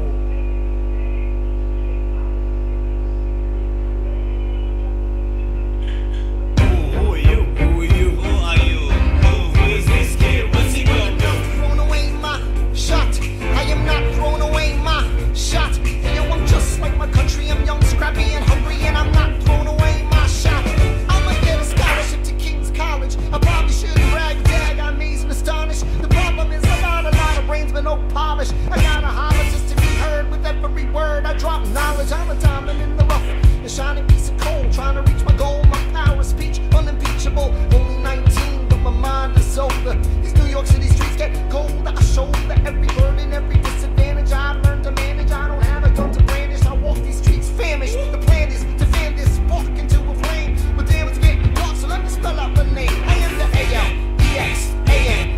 Who are you? Who are you? Who are you? Who is this kid? What's he gonna do? Thrown away my shot. I am not throwing away my shot. Yo, I'm just like my country. I'm young, scrappy, and hungry, and I'm not throwing away my shot. I'ma get a scholarship to King's College. I probably shouldn't brag, I'm amazed and astonished. The problem is I got a lot of brains but no polish. I gotta holler just to be heard with every word. I drop knowledge. I'm a diamond in the rough, a shining piece of coal, trying to reach my goal. My power of speech unimpeachable. Only 19, but my mind is sober. These New York City streets get colder. I shoulder every burden, every disadvantage. I've learned to manage. I don't have a gun to brandish. I walk these streets famished. The plan is to fan this spark into a flame. But damn, it's getting dark, so let me spell out the name. I am the ALEXANDER.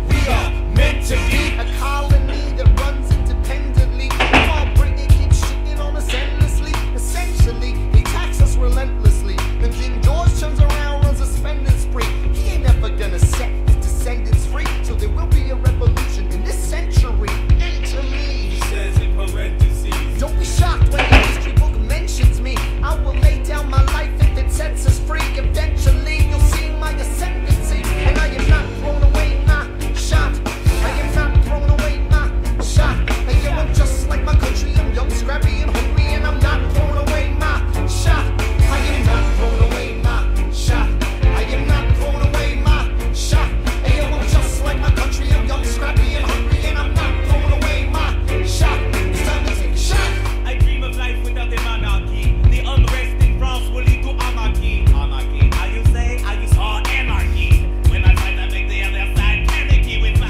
We are meant to be a colony that runs independently. While Britain keeps shitting on us endlessly. Essentially, they tax us relentlessly. Then King George turns around, runs a spending spree. He ain't never gonna set his descendants free. So there will be a revolution in this century. Enter me. He says in parentheses. Don't be shocked when the history book mentions me. I will lay down my life if it sets us free. Eventually, you'll see my ascendancy. And I am not thrown away my shot. I am not thrown away my shot. And yo, I'm just like my country. I'm young, scrappy, and hungry, and I'm not thrown away my shot. I am not thrown away my shot. I am not thrown away my shot. And yo, I'm just like my country. I'm young, scrappy, and hungry, and I'm not thrown away my shot. It's time to take a shot. I dream of life without a monarchy. The unrest in France will lead to anarchy. Anarchy, how you say? I use hard anarchy. When I try to make the other side panicky with my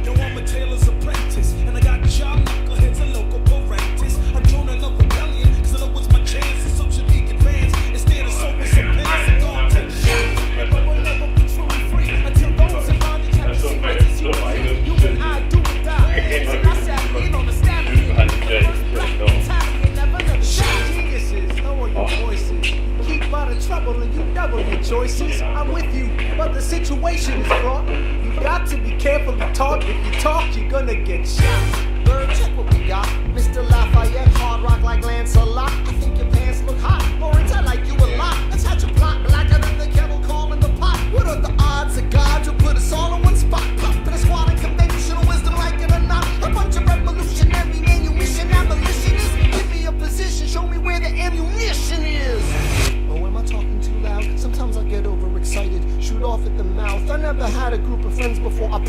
Yo, I'm a tailor's apprentice, and I got job knuckleheads and local parentis. I'm joining a rebellion, cause I know it's my chance to social media advance. Instead of sober some pants, I'm gonna take shit. But we'll never be truly free until those in bondage have to see what's you. You and I do or die. So I sat in on the staff meeting. Geniuses, how are your voices? Keep out of trouble and you double your choices. I'm with you, but the situation is fraught. You got to be careful to talk. If you talk, you're gonna get shot. Bird, check what we got. Mr. Lafayette, hard rock like Lancelot. I think your pants look hot. Lawrence, I like you a lot. Let's hatch a plot, blacker than the kettle calling the pot. What are the odds of God to put us all in one spot? Pop in a squad of conventional wisdom like it or not. A bunch of revolutionary manumission abolitionists. Give me a position, show me where the ammunition is. Oh, am I talking too loud? Sometimes I get overexcited, shoot off at the mouth. I never had a group of friends before.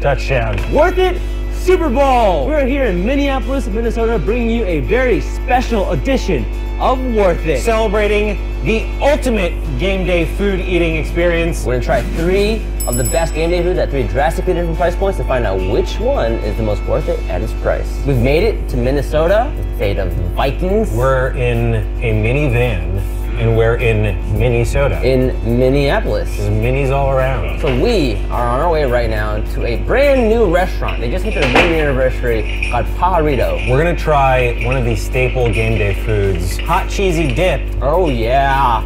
Touchdown. Worth it? Super Bowl! We're here in Minneapolis, Minnesota, bringing you a very special edition of Worth It. Celebrating the ultimate game day food eating experience. We're gonna try 3 of the best game day foods at 3 drastically different price points to find out which one is the most worth it at its price. We've made it to Minnesota, the state of Vikings. We're in a minivan And we're in Minnesota. In Minneapolis. There's minis all around. So we are on our way right now to a brand new restaurant. They just hit their wedding anniversary called Pajarito. We're gonna try one of these staple game day foods, hot cheesy dip. Oh yeah.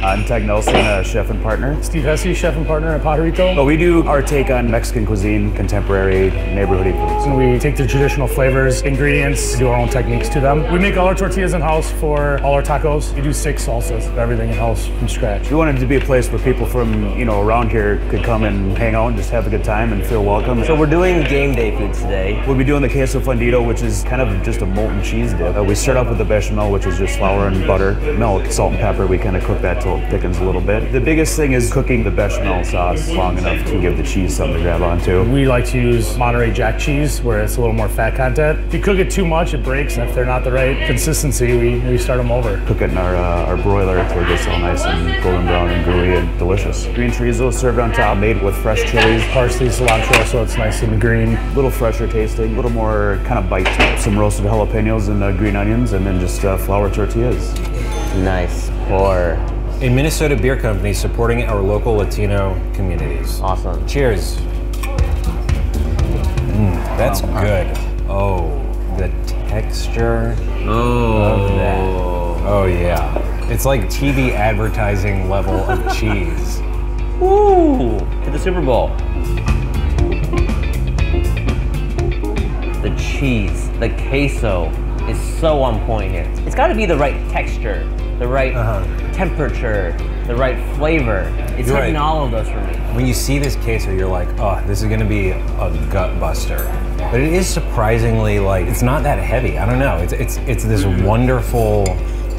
I'm Tag Nelson, chef and partner. Steve Hesse, chef and partner at Pajarito. Well, we do our take on Mexican cuisine, contemporary, neighborhoody foods. And we take the traditional flavors, ingredients, do our own techniques to them. We make all our tortillas in-house for all our tacos. We do 6 salsas, everything in-house from scratch. We wanted it to be a place where people from, around here could come and hang out and just have a good time and feel welcome. So we're doing game day foods today. We'll be doing the queso fundido, which is kind of just a molten cheese dip. We start off with the bechamel, which is just flour and butter, milk, salt and pepper. We kind of cook that till it thickens a little bit. The biggest thing is cooking the bechamel sauce long enough to give the cheese something to grab onto. We like to use Monterey Jack cheese, where it's a little more fat content. If you cook it too much, it breaks, and if they're not the right consistency, we start them over. Cook it in our broiler until it gets all nice and golden brown and gooey and delicious. Green chorizo served on top, made with fresh chilies. Parsley, cilantro, so it's nice and green. A little fresher tasting, a little more kind of bite to it. Some roasted jalapenos and green onions, and then just flour tortillas. Nice pour. A Minnesota beer company supporting our local Latino communities. Awesome. Cheers. That's good. Oh, the texture of that. Oh yeah. It's like TV advertising level of cheese. Woo! To the Super Bowl. The cheese, the queso is so on point here. It's got to be the right texture, the right temperature, the right flavor. It's You're hitting right. all of those for me. When you see this queso, you're like, oh, this is gonna be a gut buster. But it is surprisingly it's not that heavy. I don't know. It's this wonderful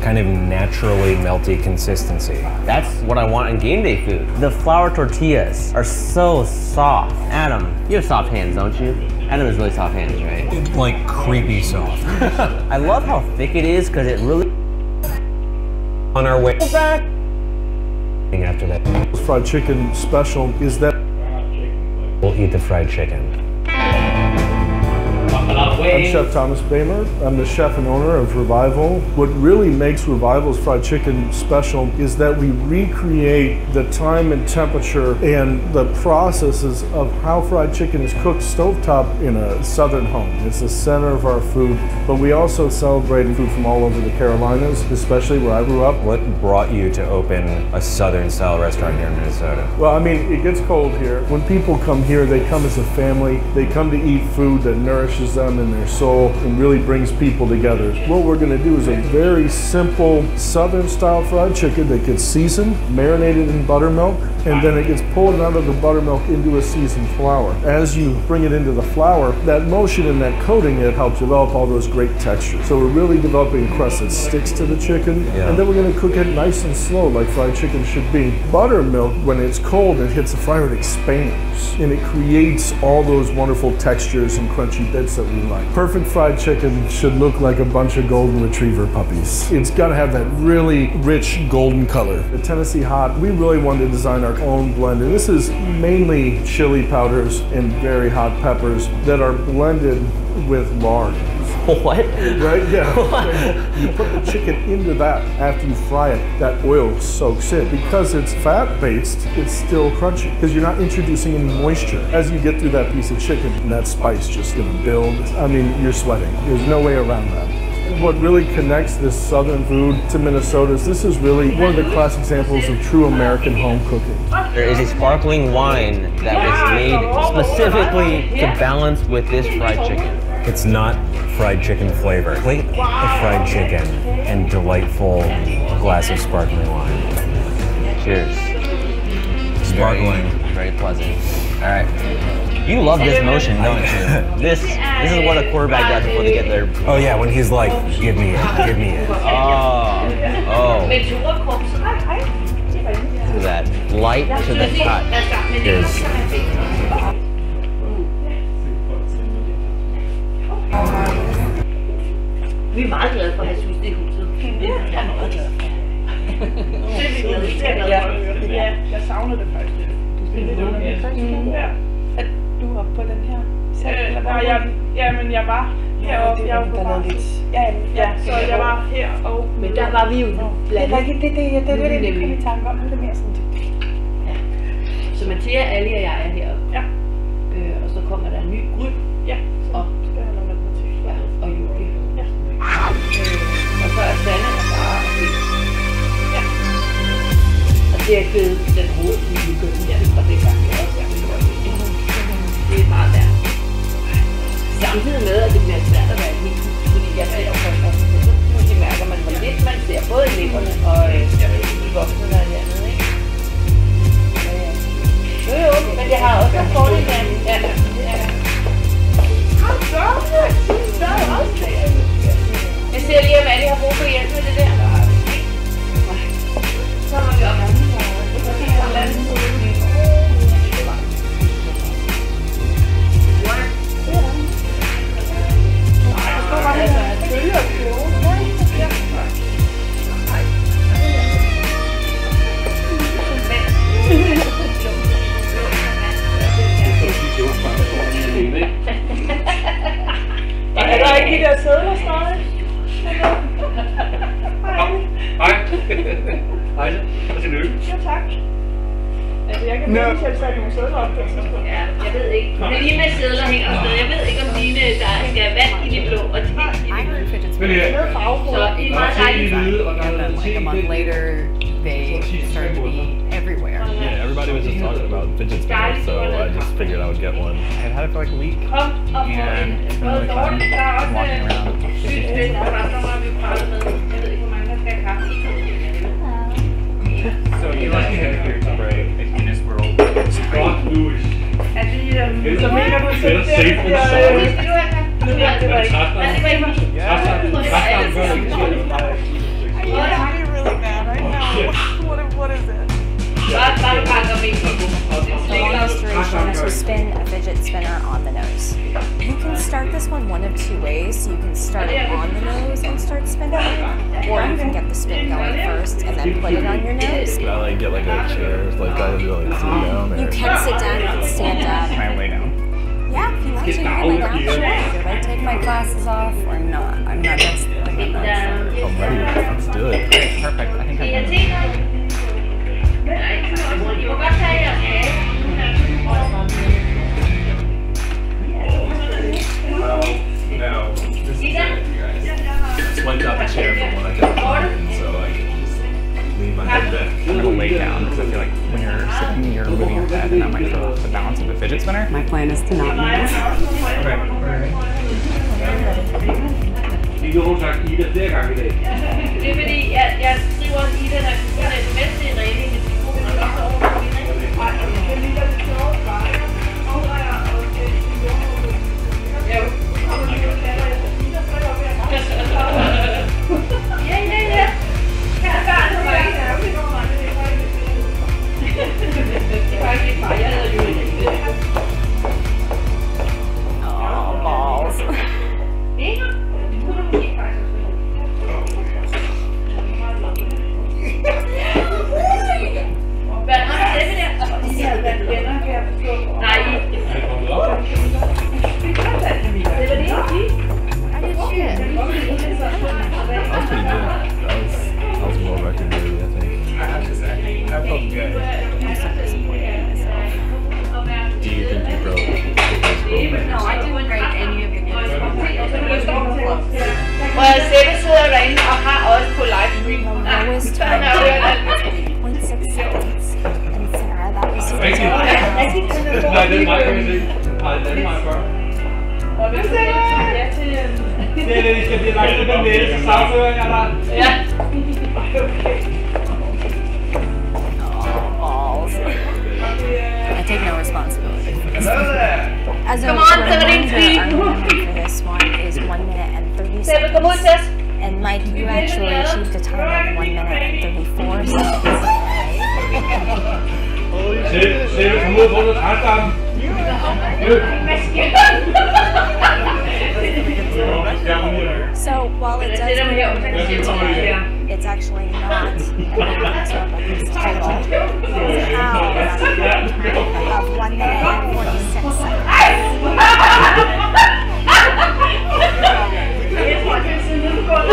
kind of naturally melty consistency. That's what I want in game day food. The flour tortillas are so soft. Adam, you have soft hands, don't you? Adam has really soft hands, right? Like creepy soft. I love how thick it is because it really. On our way back. After that. Fried chicken special is that we'll eat the fried chicken. I'm Chef Thomas Bamer. I'm the chef and owner of Revival. What really makes Revival's fried chicken special is that we recreate the time and temperature and the processes of how fried chicken is cooked stovetop in a southern home. It's the center of our food, but we also celebrate food from all over the Carolinas, especially where I grew up. What brought you to open a southern style restaurant here in Minnesota? Well, I mean, it gets cold here. When people come here, they come as a family. They come to eat food that nourishes them and their soul and really brings people together. What we're going to do is a very simple southern style fried chicken that gets seasoned, marinated in buttermilk, and then it gets pulled out of the buttermilk into a seasoned flour. As you bring it into the flour, that motion and that coating, it helps develop all those great textures. So we're really developing a crust that sticks to the chicken, and then we're going to cook it nice and slow like fried chicken should be. Buttermilk, when it's cold and hits the fire, it expands and it creates all those wonderful textures and crunchy bits that we like. Perfect fried chicken should look like a bunch of golden retriever puppies. It's got to have that really rich golden color. The Tennessee Hot, we really wanted to design our own blend, and this is mainly chili powders and very hot peppers that are blended with lard. What? Right? Yeah. What? You put the chicken into that after you fry it. That oil soaks in. Because it's fat-based, it's still crunchy because you're not introducing any moisture. As you get through that piece of chicken, that spice just gonna build. I mean, you're sweating. There's no way around that. What really connects this southern food to Minnesota is this is really one of the classic examples of true American home cooking. There is a sparkling wine that was made specifically to balance with this fried chicken. It's not fried chicken flavor. Plate of fried chicken and delightful glass of sparkling wine. Cheers. Sparkling. Very pleasant. All right. You love this motion, don't you? This is what a quarterback does before they get their. Oh yeah, when he's like, give me it, give me it. Oh. Look at that. Light to the touch. Cheers. Vi er meget glade for at have synes, det er huset. Jeg er meget glad for det. Ja, jeg savner det faktisk lidt. Det er lidt underligt. Ja. At du var på den her? Men jeg var heroppe. Jeg var lidt. Ja, så jeg var her og... Men der var vi jo blandet. Det er det, vi kom i tanke om. Det er mere sådan... Ja. Så Mathias, Ali og jeg er heroppe. Ja. Og så kommer der en ny Gry. Ja. Og Julie. Ja. Og så er Sanne og Sara og Fie. Ja. Og det er givet den hovedlige Julie. Ja. Og det kan jeg også gerne gøre. Det er meget der. Samtidig med, at det bliver svært at være helt hus, fordi jeg ser jo først, så det mærker man, hvor lidt man ser både eleverne og de voksne, der er hernede, ikke? Jo, men det har også en fordel af det. Ja. Jeg ser lige, om alle har brug for hjælp med det der. Så må vi op. Er der ikke de der sædler stadig? Hej. Hej. Hvad siger du? Ja, tak. Altså, jeg kan virkelig selv sætte nogle sædler op på et tidspunkt. Ja, jeg ved ikke. Men lige med sædler hænger afsted. Jeg ved ikke, om dine, der skal vand i de blå og te i de blå. Så i meget dejligt. Like a month later, they started to be everywhere. Yeah, everybody was just talking about fidget spinners, so I just figured I would get one. I've had it for like a week, and it's been really fun walking around. So you like to right in this world? Så mener du, så What is it? The long illustration is to spin a fidget spinner on the nose. You can start this one of two ways. You can start it on the nose and start spinning it, or you can get the spin going first and then put it on your nose. Can I like get like a chair, like I do like sit down? Or? You can sit down, you can stand up. Can I lay down? Yeah, if you want to, you can lay down. Sure. If I take my glasses off or not, I'm not just looking at that. I'm ready. Let's do it. Perfect. I think I'm done. Well, no. This is it, you guys. Swiped out the chair from when I got home, so I can just lean my head back. I'm gonna lay down because I feel like when you're sitting, you're moving your head, and that might throw off the balance of the fidget spinner. My plan is to not move. Vi har sagt Ida flere gange i dag. Det er fordi, jeg skriver også Ida, der kan få en sms til Irene i telefonen, og så over på Irene. Ja. Det var ikke bare, jeg hedder Julie. Oh, balls. That was well record movie, I think. That felt good. I'm so disappointed in myself. Do you think you broke? No, I didn't break any of the games. Og Sebbe sidder derinde og har også på livestream. Lowest time, 0.6 seconds. And Sarah, that was Nej, det er mig, kan vi se. Nej, det er mig før. Og vi siger ja til... Det er det, I skal blive lagt ud med Mette, så sagsøger jeg dig. Ja. balls. I take no responsibility for this. As a Come on, reminder, our limit for this one is 1 minute and 30 seconds. And Mike, you actually achieved a time of 1 minute and 34 seconds. Sebbe, kom ud på noget træstammen. So while it does it's actually not a title of 1 minute and 46 seconds. Jeg tror, det er sådan lidt godt.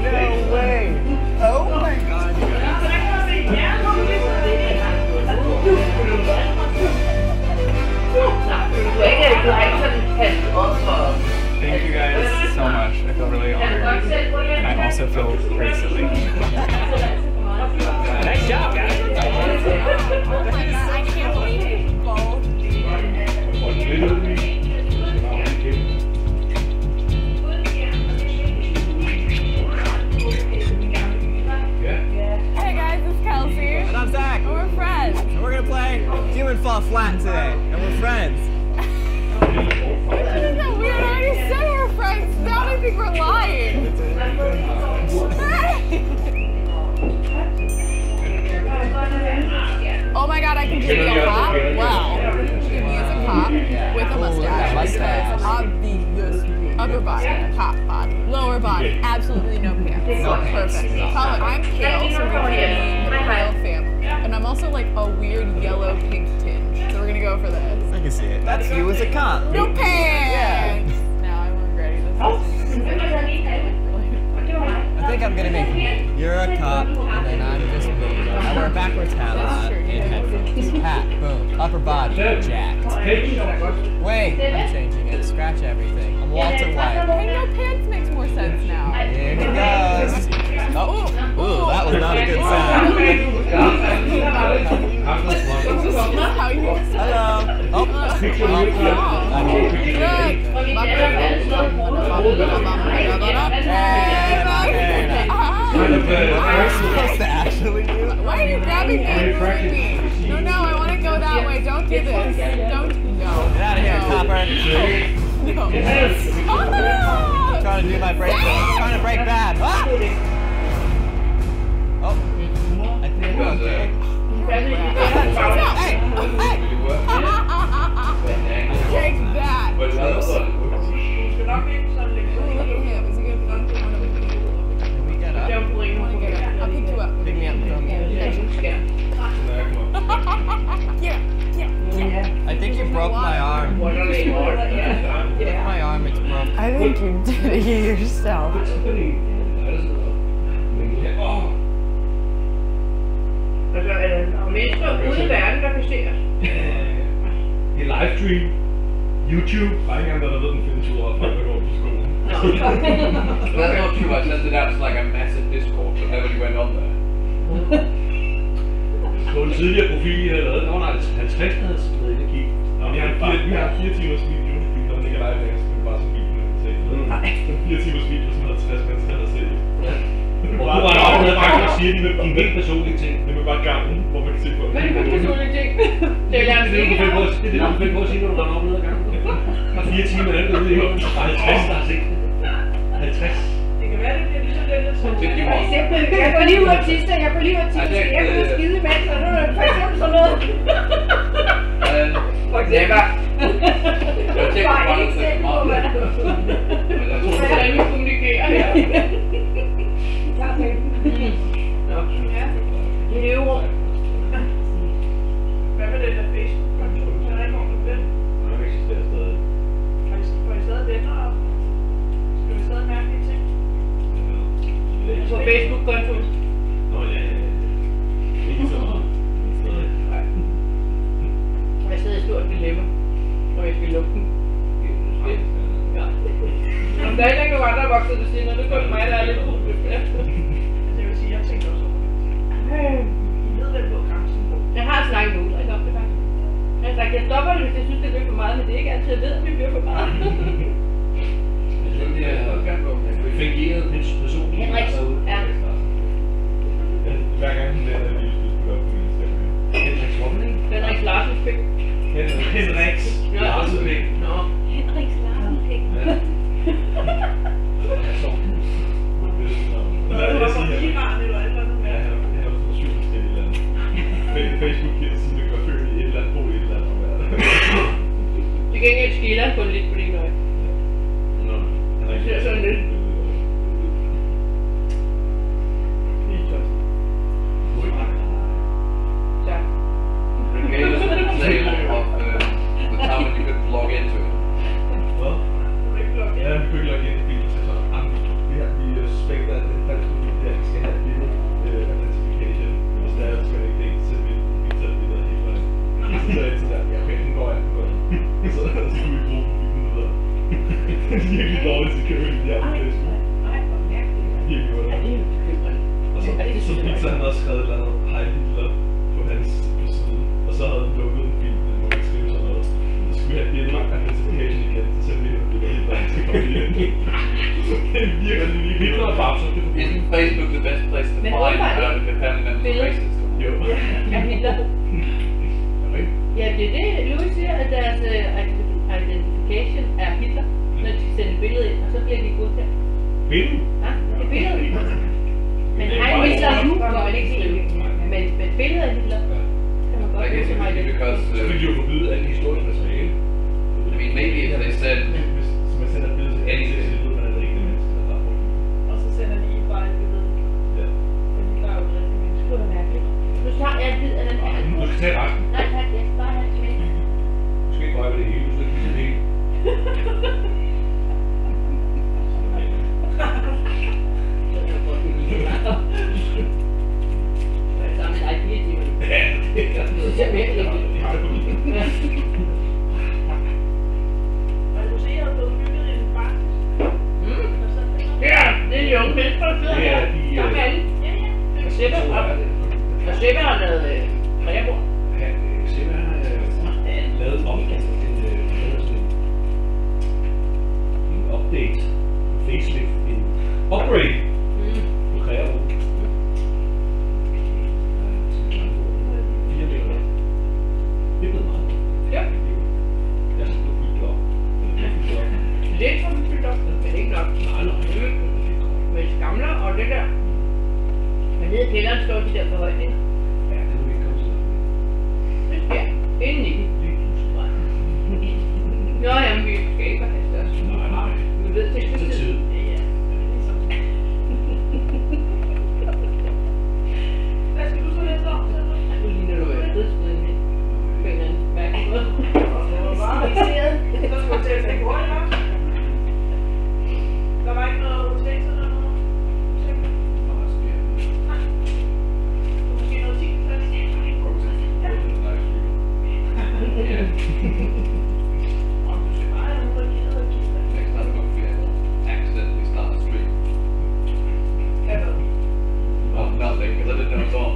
No way. Oh my god. Thank you guys so much. I feel really honored. And I also feel pretty silly. Nice job, guys. I can't believe you both Hey guys, it's Kelsey. And I'm Zach. And we're friends. And we're gonna play Human Fall Flat today. And we're friends. Isn't that weird? I already said we're friends. Now I think we're lying. Oh my god, I can do me a cop? Well, do me as a cop with a mustache. Because obviously, upper body, top body, lower body, absolutely no pants. Perfect. Color, I'm pale, so we're gonna be the pale family. And I'm also like a weird yellow pink tinge. So we're gonna go for this. I can see it. That's you as a cop. No pants! Now I'm regretting this. I think I'm gonna make you. You're a cop, and then I'm just me. I wear a backwards hat and headphones. Hat, boom. Upper body, jacked. Wait, I'm changing it. Scratch everything. I'm Walter White. Hey, no pants makes more sense now. Here he goes. Oh, ooh, that was not a good sound. Hello. Oh, Why are you grabbing me and moving me? No, I want to go that way. Don't do this. Don't. No. Get out of here, copper. No. I'm trying to do my break. I'm trying to break bad. Ah! Oh. I think we're okay. Hey! Take that. Ooh, look at him. Is he going to be Can we get up? I want to get up. I'll pick you up. Pick me up. Yeah. I think you broke my arm. Broke my arm, it's broken. I think you did it yourself. Altså, er der mennesker ude i verden, der kan se os? Det er livestream. YouTube. Der er ikke engang, der ved, den findes ud af, at folk går på skolen. That's not true. I sent it out to like a massive Discord, so nobody went on there. På en tidligere profil, I havde lavet, der var 50 havde skrevet ind og kigge. Vi har 4 timers video, når den ikke er live, så kan vi bare sådan video, man kan se. 4 timers video, som havde 60 mennesker, der havde set. Du var bare at sige, at de helt personlige ting. Det er bare gangen, hvor man kan se på. Men det er personlige ting. Det er det, du kan finde på at sige, når du lander op ned ad gangen. Der er 4 timer, der er ude i hånden. Der er 50, der har set det. 50. Det kan være, det bliver ligesom den der sådan. For eksempel, jeg går lige ud af tirsdag, jeg går ud og skide imens, og nu er det for eksempel sådan noget. For eksempel. Bare ikke selv på, hvad der hvordan vi kommunikerer her. I euro. Hvad med den der Facebook-konto? Kan der ikke ordentligt det? Den eksisterer stadig. Får I stadig venner op? Skal vi stadig mærke de ting? På Facebook-kontoen? Nå ja. Ikke så meget. Nej. Jeg sidder i et stort dilemma, når jeg skal lukke den. Ja. Om der er ikke nogen andre, der vokser ved siden, og det er kun mig, der er lidt ulykkelig. Det vil sige, jeg tænker også over det. I ved vel, hvor grænsen går. Jeg har snakket med Ulrik om det faktisk. Jeg har sagt, jeg stopper det, hvis jeg synes, det bliver for meget, men det er ikke altid, jeg ved, at det bliver for meget. Jeg synes, det er fingeret personligt. Henrik, ja. Hver gang den der lige skulle op på min Instagram. Henriks Wobbling? Henriks Larsens pik. Henriks Larsens pik. Nå. Henriks Larsens pik. Facebook giver sådan, at godt føle i et eller andet, bo i et eller andet. Til gengæld skiller han kun lidt på dine øje. Nå, han ser sådan lidt. Lige tøst. Tak. virkelig dårlig security der på Facebook. Virkelig godt. Og så Pizza han også skrevet et eller andet hej Hitler på hans side. Og så havde han lukket en film, hvor man ikke skrive sådan noget. Så skulle vi have billeder af identification igen, så sendte vi en billeder af Hitler, så kom vi ind. Det er virkelig lige Hitler og Babs. Isn't Facebook the best place to find out if a family member is racist? Jo. Ja, Hitler. Ja, det er det, Louis siger, at deres identification er Hitler, når de sender billedet ind, og så bliver de godkendt. Billede? Ja, det er billedet. Men hej Hitler, kan man ikke skrive. Men billedet af Hitler kan man godt bruge som identification. Så vil de jo forbyde alt historisk materiale. I mean, maybe if they said... Så man sender et billede til alle, så ved man, at det ikke er mennesker, der har brugt. Og så sender de bare et billede. Ja. Fordi der er jo et rigtigt menneske. Det er mærkeligt. Nu tager jeg en bid af den her. Du skal tage resten. Nej tak, jeg skal bare have det med. Du skal ikke røre det hele, du skal ikke det hele. Sammen med dig 4 timer. Ja, det er det. Det er virkelig ikke. Du ser, at du har bygget en faktisk. Ja, det er de unge mennesker, der sidder her. Sammen med alle. Og Seppe har lavet træbord. Ja, Seppe har lavet en opkast til en update, en facelift, en upgrade på træbord. 4 meter. Det er blevet meget. Ja. Jeg skal blive fyldt op. Lidt for fyldt op, men ikke nok. Nej. Men skamler og det der. Men nede i kælderen står de der forhøjninger. Ja, det må vi ikke komme til. Det sker inden i det. Nå jamen, vi skal ikke have størst. Nej. Vi ved til det tid. Ja. Hvad skal du så læse om? Nu ligner du et dødsbreden hen. På en eller anden mærkelig måde. Så skulle du til at tage hurtigt, hva'? Der var ikke noget tekst eller noget? Måske noget 10 plads? Accidentally start a stream. Well, nothing, because I didn't know it was on.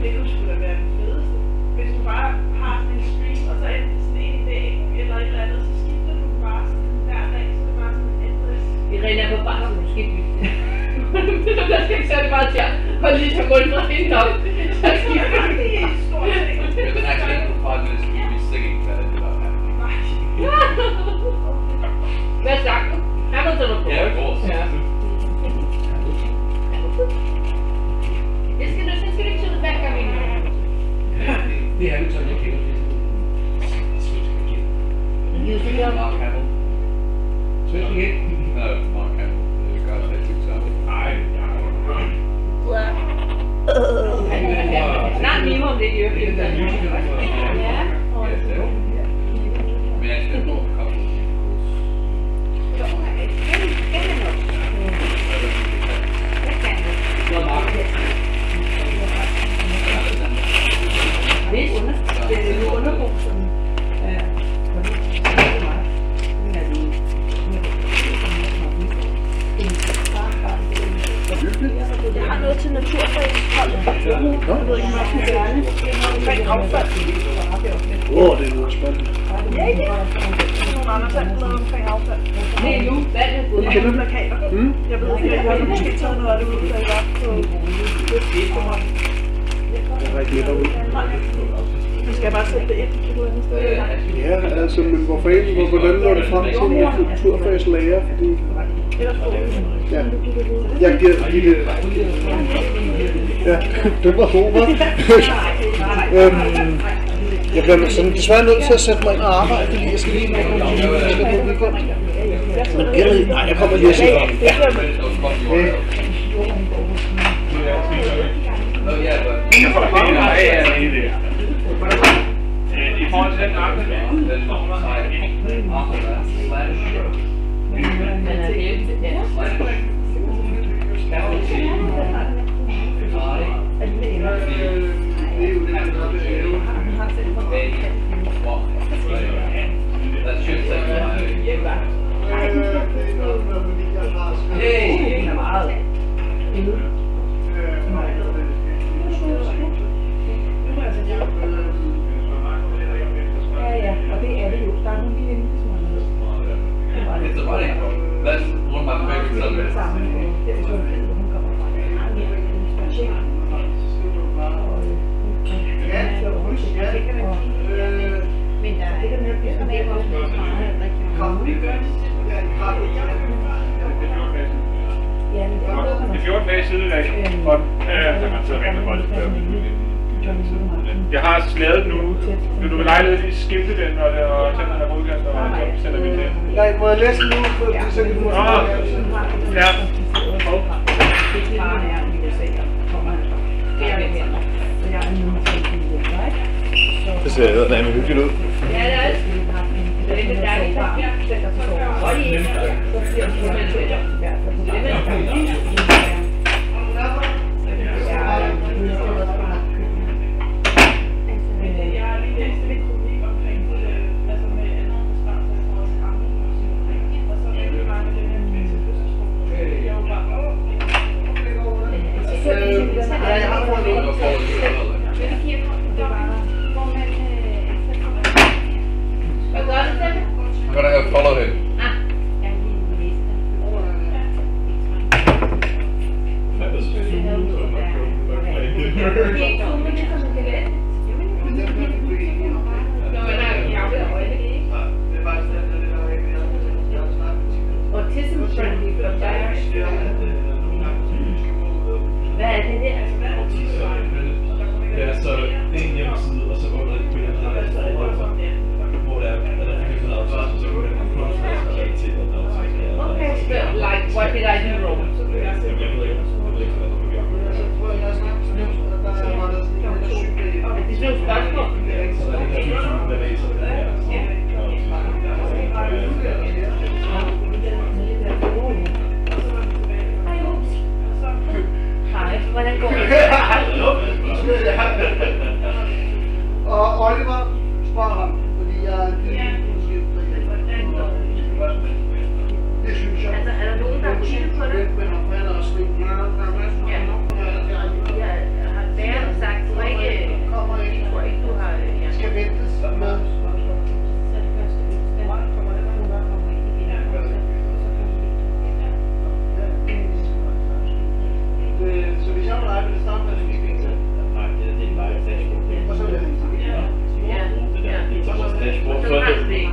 Det kunne sgu da være den fedeste. Hvis du bare har sådan en stream, og så enten sådan en i dag, eller et eller andet, så skifter du bare sådan hver dag, så det er bare sådan en endless. Irene er på barsel, du skal ikke vise det. Der skal ikke særlig meget til at lige tage rundt og hende op. Så skifter du. With an accidental 5 minutes, we'd be singing that I did not have to. Hvad sagde du? Hamilton og Ford? Yeah, of course. Ja. Det skal du ikke tage hver gang vi Det er Hamilton, jeg kender det. Mark Hamill. Svensk igen? No, Mark Hamill. The guy that took Samuel. Snart mime om det i øvrigt. Ja. I mean, actually, I bought a couple of Jeg har noget til naturfagshold. Jeg ved ikke, om jeg skal gerne. Omkring affald. Det lyder spændende. Ja, ja. Nogle andre ting lavet omkring affald. Det er nu, hvad er det? Jeg kender plakater. Jeg ved ikke, jeg har måske taget noget af det ud, da jeg var på Jeg har ikke lidt derude. Du skal bare sætte det ind et eller andet sted. Ja, altså, men hvordan når du frem til en kulturfagslærer? Fordi ja, jeg giver lige det. Ja, det var god, hva'? Jeg bliver sådan desværre nødt til at sætte mig ind og arbejde, fordi jeg skal lige nå nogle weekend. Men ellers, nej, jeg kommer lige at se om. Ja. I forhold til den nakke, den that should say Det er 14 dage siden i dag. Godt. Jeg har garanteret ringet for det. Jeg har slaget nu. Vil du med lejlighed lige skimte den, og tænde den er godkendt, og så sender vi det. Nej, må jeg læse den nu? Så kan du få ja. Det ser eddermame hyggeligt ud. Ja, det er det. Det er dejligt. I'm gonna go follow him. Autism friendly for hvad er det der? Ja, så det er en hjemmeside, og så går der et billede, hvor der er så går der en kunstnerisk realitet, og der er okay, so like, what did I do wrong? Det er jo spørgsmål. Hej, hvordan går det? Og Oliver spørger ham, fordi jeg det synes jeg. Altså, er der nogen, der har kigget på det? Ja, har læreren sagt, du ikke, tror ikke, du har... Skal ventes med. Så hvis jeg var dig, ville det starte med at give penge til? Nej, det er en live dashboard. Og så vil jeg ja. Så er det dashboard. Så er det ikke.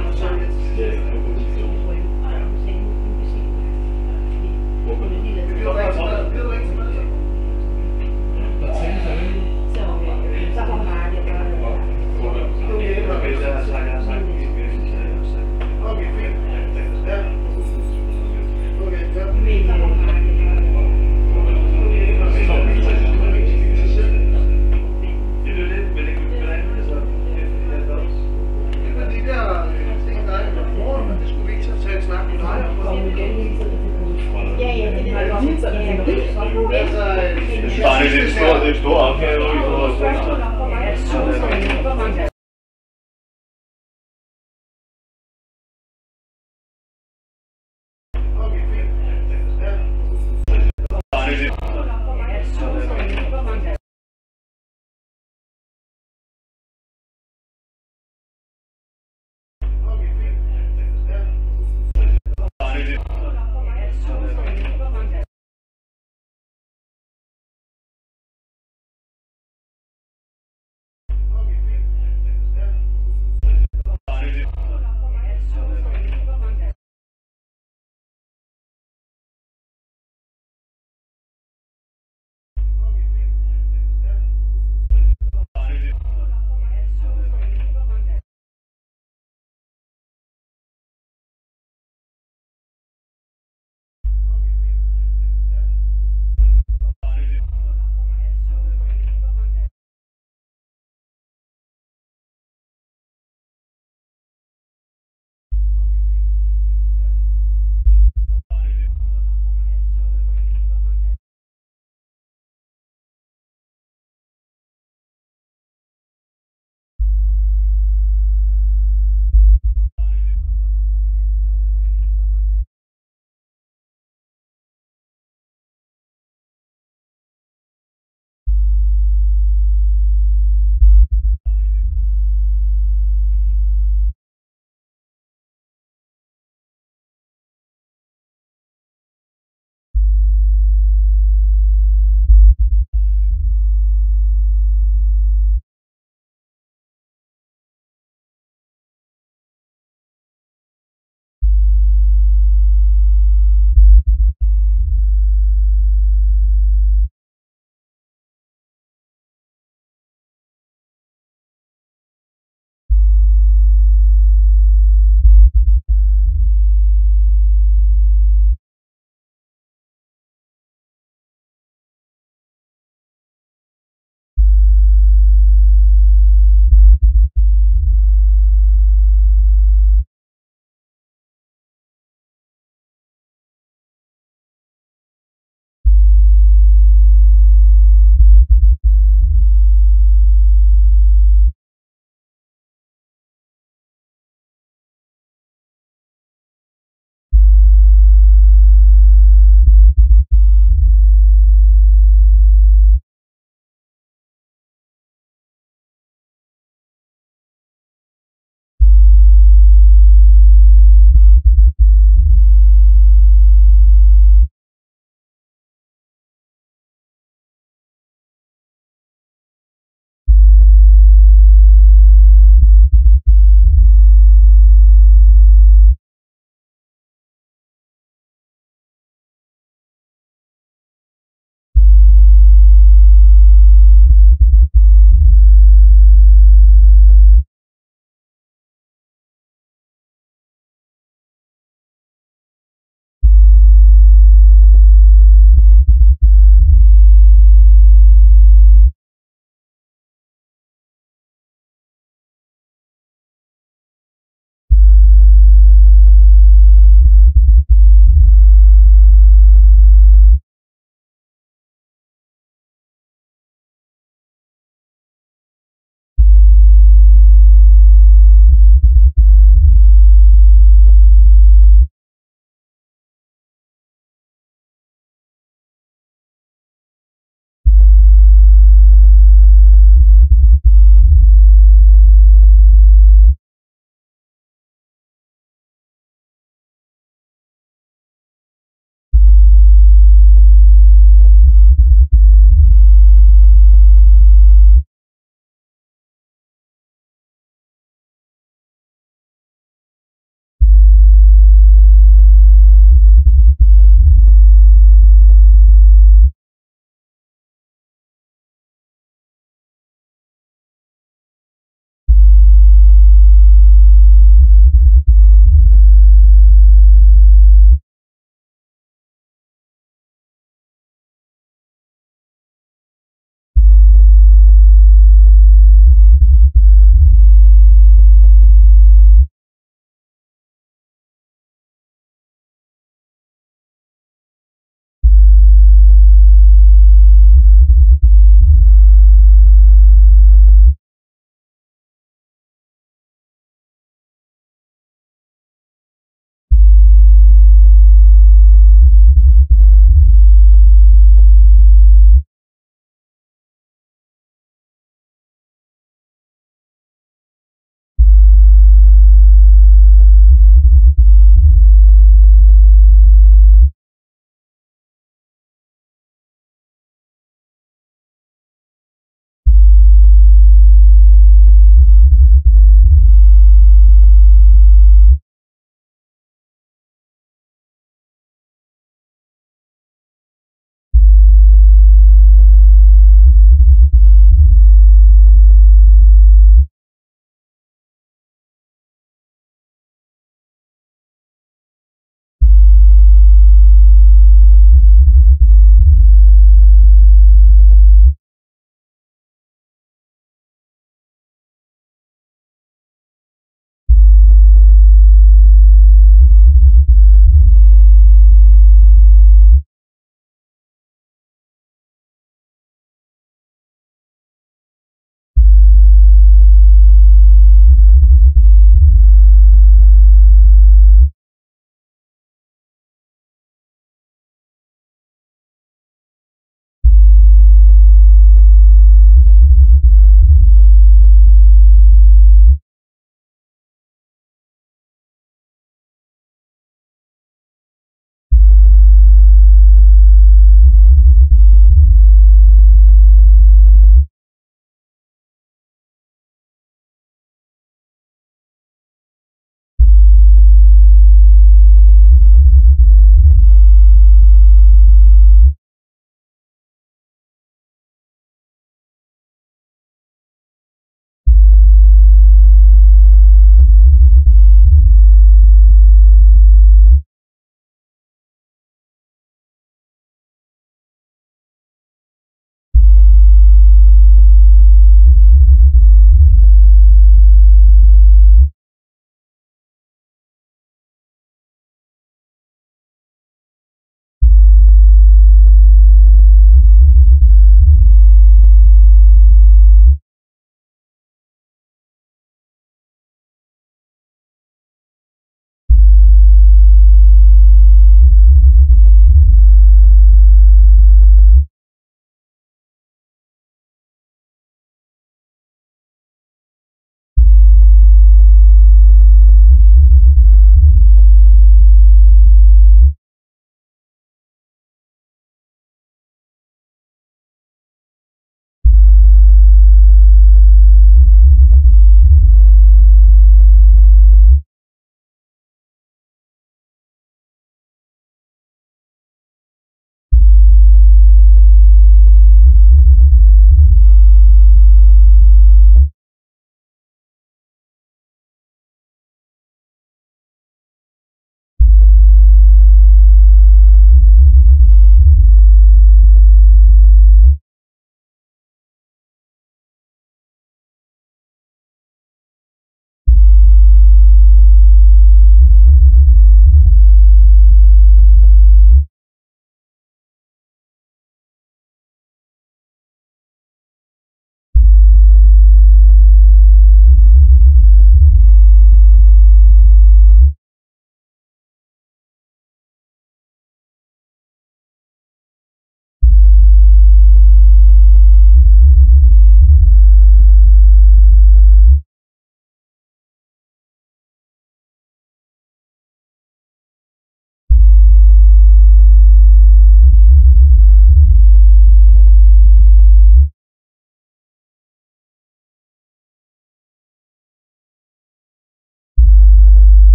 Det er en stor opgave.